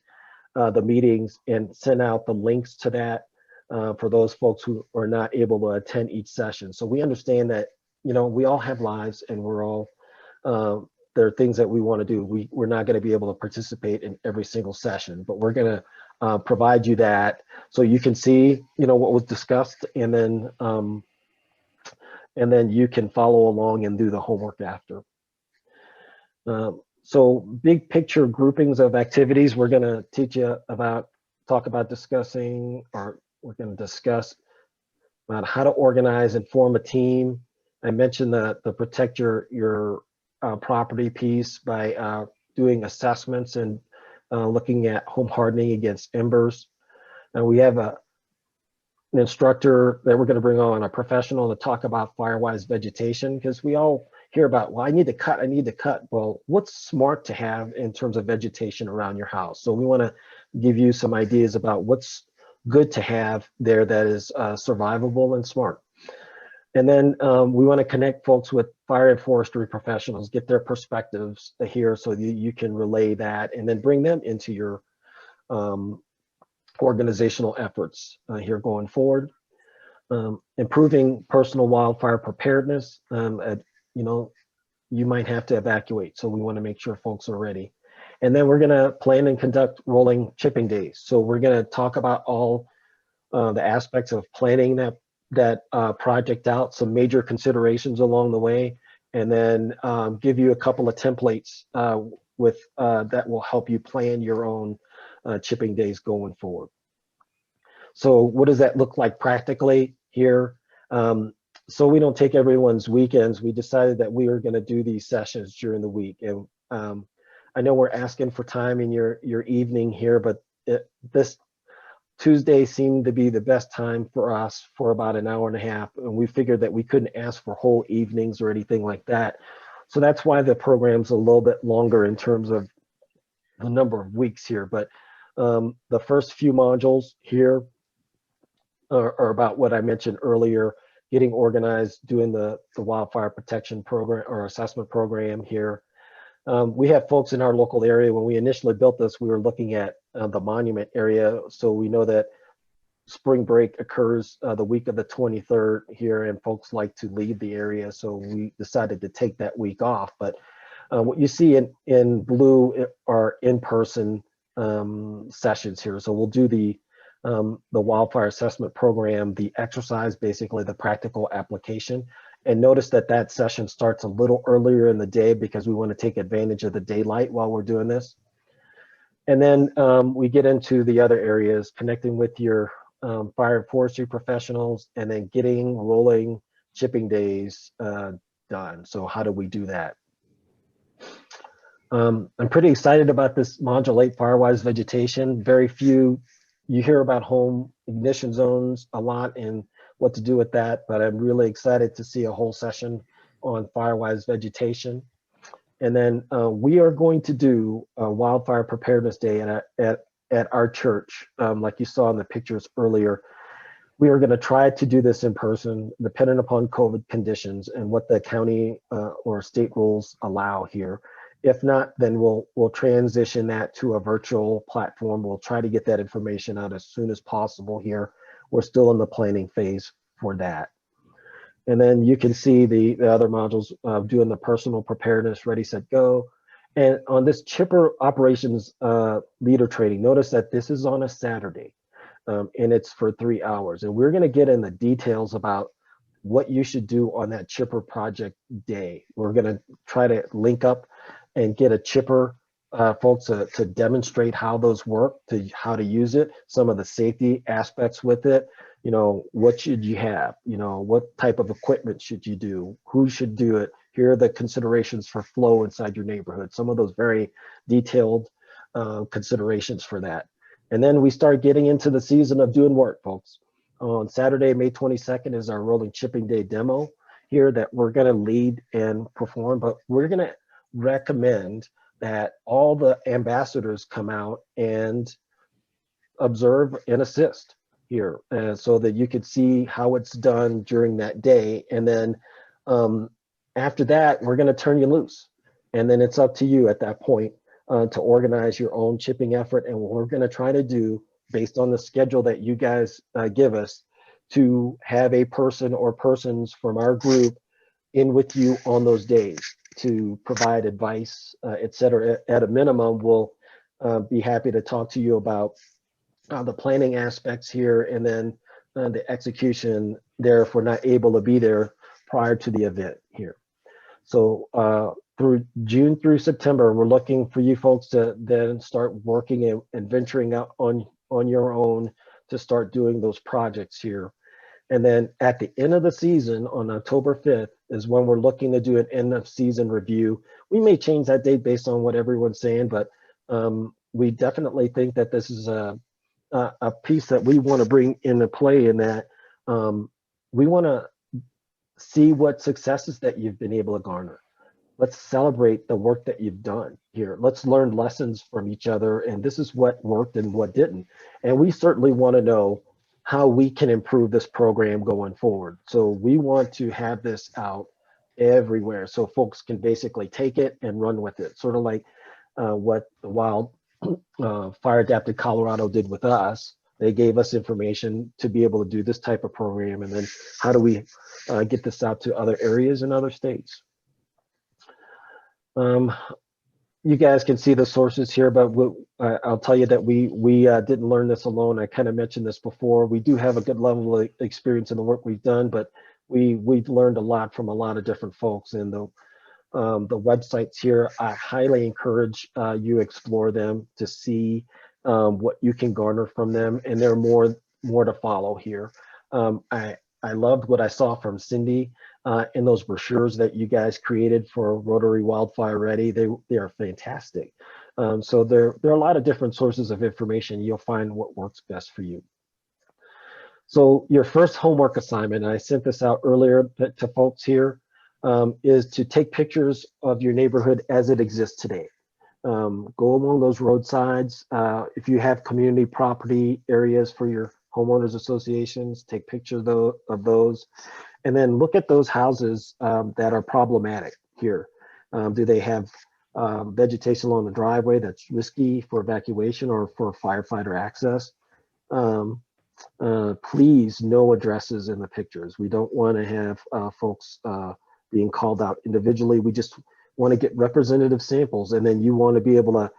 meetings and send out the links to that for those folks who are not able to attend each session. So we understand that, we all have lives and we're all, there are things that we want to do. We're not going to be able to participate in every single session, but we're going to provide you that so you can see, what was discussed, and then you can follow along and do the homework after. So big picture groupings of activities we're going to teach you about, discussing, or we're going to discuss about how to organize and form a team. I mentioned the protect your property piece by doing assessments and looking at home hardening against embers. And we have an instructor that we're going to bring on, a professional, to talk about fire-wise vegetation, because we all hear about, well, I need to cut. Well, what's smart to have in terms of vegetation around your house? So we want to give you some ideas about what's good to have there that is survivable and smart. And then we want to connect folks with fire and forestry professionals, get their perspectives here so you can relay that, and then bring them into your organizational efforts here going forward. Improving personal wildfire preparedness. You might have to evacuate, so we want to make sure folks are ready. And then we're going to plan and conduct rolling chipping days. So we're going to talk about all the aspects of planning that project out, some major considerations along the way, and then give you a couple of templates that will help you plan your own chipping days going forward. So what does that look like practically here? So we don't take everyone's weekends. We decided that we were going to do these sessions during the week. And I know we're asking for time in your evening here, but this Tuesday seemed to be the best time for us for about an hour and a half. And we figured that we couldn't ask for whole evenings or anything like that. So that's why the program's a little bit longer in terms of the number of weeks here. But the first few modules here are about what I mentioned earlier, getting organized, doing the wildfire protection program or assessment program here. We have folks in our local area. When we initially built this, we were looking at the monument area. So we know that spring break occurs the week of the 23rd here, and folks like to leave the area. So we decided to take that week off. But what you see in blue are in-person sessions here. So we'll do the wildfire assessment program, the exercise, basically the practical application. And notice that session starts a little earlier in the day because we want to take advantage of the daylight while we're doing this. And then we get into the other areas, connecting with your fire and forestry professionals, and then getting rolling chipping days done. So how do we do that? I'm pretty excited about this Module 8 Firewise vegetation. Very few, you hear about home ignition zones a lot and what to do with that, but I'm really excited to see a whole session on Firewise vegetation. And then we are going to do a Wildfire Preparedness Day at our church, like you saw in the pictures earlier. We are going to try to do this in person, depending upon COVID conditions and what the county or state rules allow here. If not, then we'll transition that to a virtual platform. We'll try to get that information out as soon as possible here. We're still in the planning phase for that. And then you can see the other modules doing the personal preparedness, ready, set, go. And on this chipper operations leader training, notice that this is on a Saturday and it's for 3 hours. And we're going to get in the details about what you should do on that chipper project day. We're going to try to link up and get a chipper folks to demonstrate how those work, how to use it, some of the safety aspects with it. You know, what should you have? You know, what type of equipment should you do? Who should do it? Here are the considerations for flow inside your neighborhood. Some of those very detailed considerations for that. And then we start getting into the season of doing work, folks. On Saturday, May 22nd is our rolling chipping day demo here that we're going to lead and perform, but we're going to recommend that all the ambassadors come out and observe and assist here so that you could see how it's done during that day. And then after that, we're going to turn you loose. And then it's up to you at that point to organize your own chipping effort. And what we're going to try to do, based on the schedule that you guys give us, to have a person or persons from our group in with you on those days to provide advice, et cetera. At a minimum, we'll be happy to talk to you about the planning aspects here, and then the execution there if we're not able to be there prior to the event here. So through June through September, we're looking for you folks to then start working and venturing out on your own to start doing those projects here. And then at the end of the season on October 5th is when we're looking to do an end of season review. We may change that date based on what everyone's saying, but we definitely think that this is a piece that we want to bring into play, in that we want to see what successes that you've been able to garner. Let's celebrate the work that you've done here. Let's learn lessons from each other, and this is what worked and what didn't. And we certainly want to know how we can improve this program going forward. So we want to have this out everywhere so folks can basically take it and run with it, sort of like what the Wildfire Adapted Colorado did with us. They gave us information to be able to do this type of program, and then how do we get this out to other areas and other states? You guys can see the sources here, but I'll tell you that we didn't learn this alone. I kind of mentioned this before. We do have a good level of experience in the work we've done, but we've learned a lot from a lot of different folks. And the websites here, I highly encourage you explore them to see what you can garner from them, and there are more to follow here. I loved what I saw from Cindy in those brochures that you guys created for Rotary Wildfire Ready. They are fantastic. So there are a lot of different sources of information. You'll find what works best for you. So your first homework assignment, and I sent this out earlier to folks here, is to take pictures of your neighborhood as it exists today. Go along those roadsides. If you have community property areas for your homeowners associations, take pictures of those, and then look at those houses that are problematic here. Do they have vegetation along the driveway that's risky for evacuation or for firefighter access? Please, no addresses in the pictures. We don't want to have folks being called out individually. We just want to get representative samples, and then you want to be able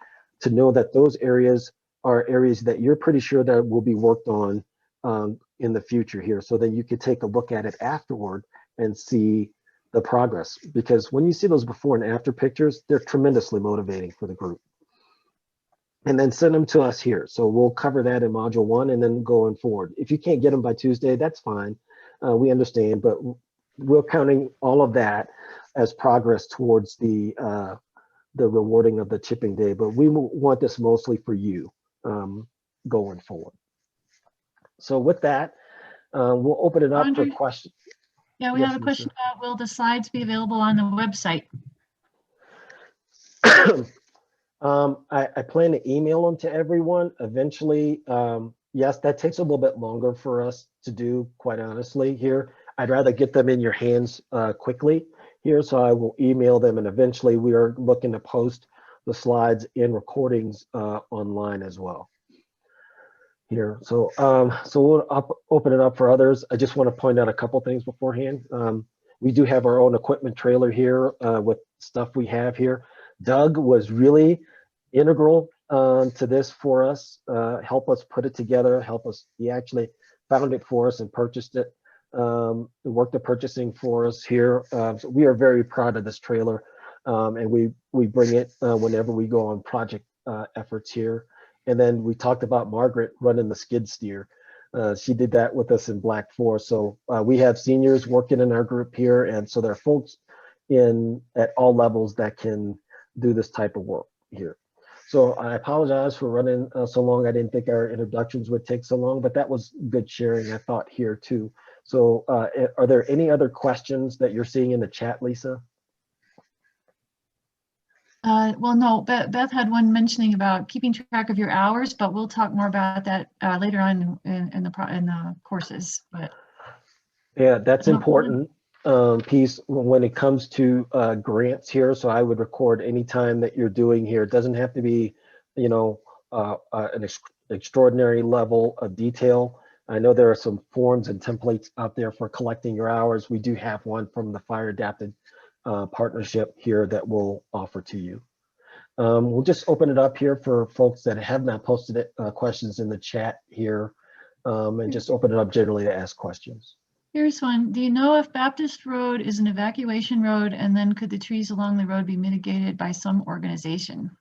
to know that those areas are areas that you're pretty sure that will be worked on in the future here, so that you could take a look at it afterward and see the progress. Because when you see those before and after pictures, they're tremendously motivating for the group. And then send them to us here. So we'll cover that in module 1 and then going forward. If you can't get them by Tuesday, that's fine. We understand, but we're counting all of that as progress towards the rewarding of the chipping day. But we want this mostly for you going forward. So with that, we'll open it up for questions. Yeah, we Yes, have a question Lisa. about, will the slides be available on the website? I plan to email them to everyone eventually. Yes, that takes a little bit longer for us to do, quite honestly, here. I'd rather get them in your hands quickly here, so I will email them, and eventually we are looking to post the slides and recordings online as well. here. So we'll open it up for others. I just want to point out a couple things beforehand. We do have our own equipment trailer here with stuff we have here. Doug was really integral to this for us, help us put it together, he actually found it for us and purchased it, worked the purchasing for us here. So we are very proud of this trailer, and we bring it whenever we go on project efforts here. And then we talked about Margaret running the skid steer. She did that with us in Black Forest. So we have seniors working in our group here, and so there are folks at all levels that can do this type of work here. So I apologize for running so long. I didn't think our introductions would take so long, but that was good sharing, I thought, here too. So are there any other questions that you're seeing in the chat, Lisa? Well, no, Beth had one mentioning about keeping track of your hours, but we'll talk more about that later on in the courses. But yeah, that's important piece when it comes to grants here. So I would record any time that you're doing here. It doesn't have to be, an extraordinary level of detail. I know there are some forms and templates out there for collecting your hours. We do have one from the Fire Adapted partnership here that we'll offer to you. We'll just open it up here for folks that have not posted it, questions in the chat here, and just open it up generally to ask questions. Here's one. Do you know if Baptist Road is an evacuation road, and then could the trees along the road be mitigated by some organization?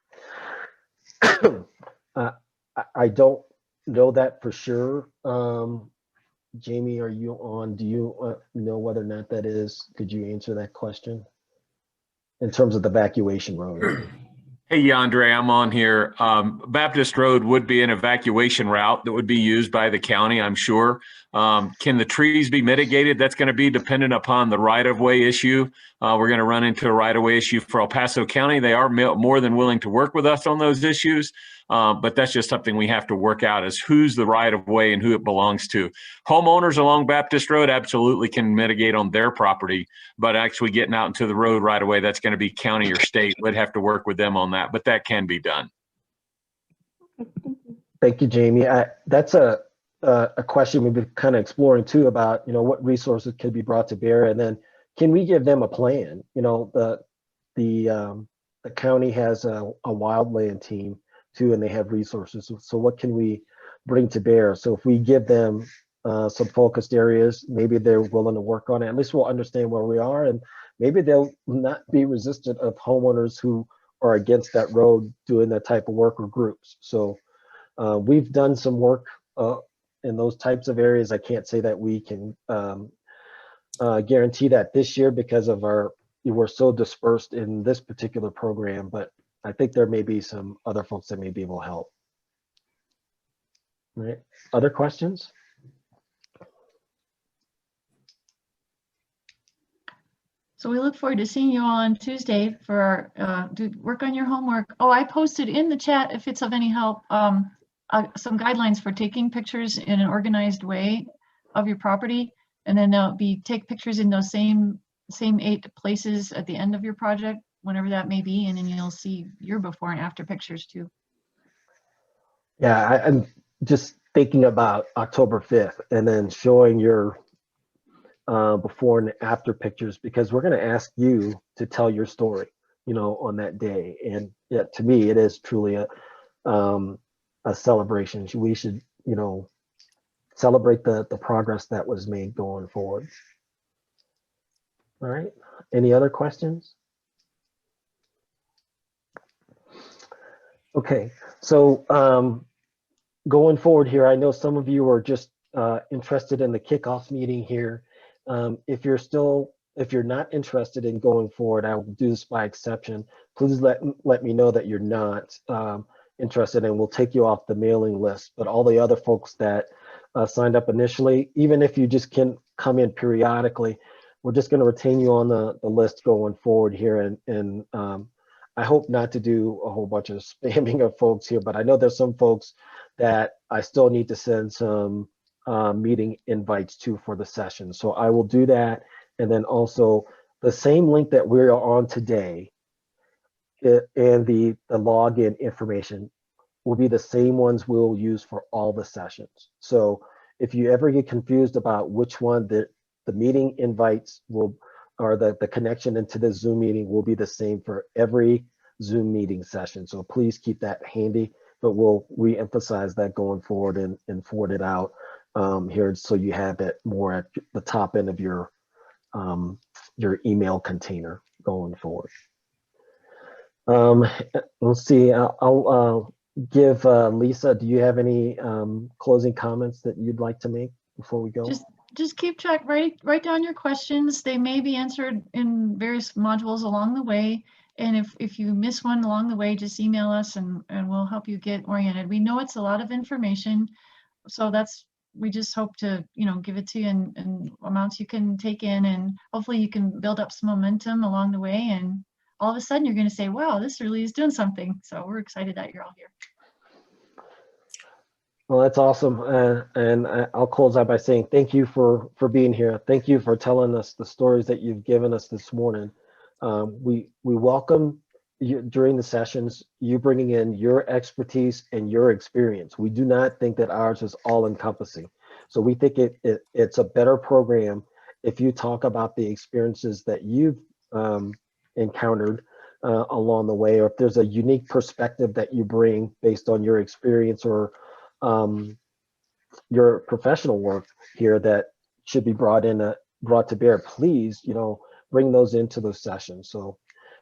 I don't know that for sure. Jamie, are you on? Do you know whether or not that is? Could you answer that question in terms of the evacuation road? Hey, Andre, I'm on here. Baptist Road would be an evacuation route that would be used by the county, I'm sure. Can the trees be mitigated? That's going to be dependent upon the right-of-way issue. We're going to run into a right-of-way issue for El Paso County. They are more than willing to work with us on those issues, but that's just something we have to work out, is who's the right-of-way and who it belongs to. Homeowners along Baptist Road absolutely can mitigate on their property, but actually getting out into the road right away, that's going to be county or state. We'd have to work with them on that, but that can be done. Thank you, Jamie. That's a question we've been kind of exploring too, about what resources could be brought to bear, and then can we give them a plan? The county has a wildland team too, and they have resources. So what can we bring to bear? So if we give them some focused areas, maybe they're willing to work on it. At least we'll understand where we are, and maybe they'll not be resistant of homeowners who are against that road doing that type of work, or groups. So we've done some work in those types of areas. I can't say that we can guarantee that this year because of we're so dispersed in this particular program, but I think there may be some other folks that may be able to help. All right. Other questions? So we look forward to seeing you on Tuesday for work on your homework. Oh, I posted in the chat, if it's of any help, some guidelines for taking pictures in an organized way of your property, and then take pictures in those same 8 places at the end of your project, whenever that may be, and then you'll see your before and after pictures too. Yeah, I'm just thinking about October 5th and then showing your before and after pictures, because we're going to ask you to tell your story, on that day. And yeah, to me, it is truly a celebration. We should, celebrate the progress that was made going forward. All right. Any other questions? Okay. So going forward here, I know some of you are just interested in the kickoff meeting here. If you're not interested in going forward, I will do this by exception. Please let me know that you're not interested, and we'll take you off the mailing list. But all the other folks that signed up initially, even if you just can come in periodically, we're just going to retain you on the list going forward here. And I hope not to do a whole bunch of spamming of folks here, but I know there's some folks that I still need to send some meeting invites to for the session. So I will do that. And then also the same link that we're on today and the login information, will be the same ones we'll use for all the sessions. So if you ever get confused about which one the meeting invites will, or the connection into the Zoom meeting will be the same for every Zoom meeting session. So please keep that handy, but we'll re-emphasize that going forward and forward it out here so you have it more at the top end of your email container going forward. Let's see, I'll give Lisa, do you have any closing comments that you'd like to make before we go? Just keep track, write down your questions. They may be answered in various modules along the way. And if you miss one along the way, just email us and we'll help you get oriented. We know it's a lot of information. So we just hope to, give it to you in amounts you can take in, and hopefully you can build up some momentum along the way. And all of a sudden you're going to say, wow, this really is doing something. So we're excited that you're all here. Well, that's awesome. And I'll close out by saying thank you for being here. Thank you for telling us the stories that you've given us this morning. We welcome you during the sessions, you bringing in your expertise and your experience. We do not think that ours is all encompassing. So we think it's a better program if you talk about the experiences that you've encountered along the way, or if there's a unique perspective that you bring based on your experience or your professional work here that should be brought to bear, please, bring those into those sessions. So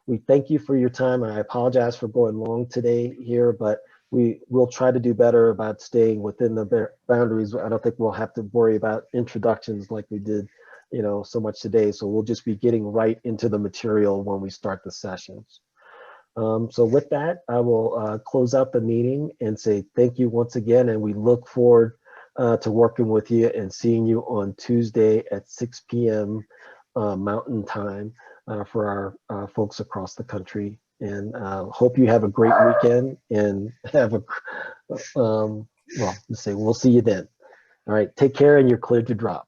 we thank you for your time. I apologize for going long today here, but we will try to do better about staying within the boundaries. I don't think we'll have to worry about introductions like we did, so much today. So we'll just be getting right into the material when we start the sessions. So with that, I will close out the meeting and say thank you once again, and we look forward to working with you and seeing you on Tuesday at 6 p.m. Mountain Time for our folks across the country. And hope you have a great weekend and have we'll see you then. All right, take care, and you're cleared to drop.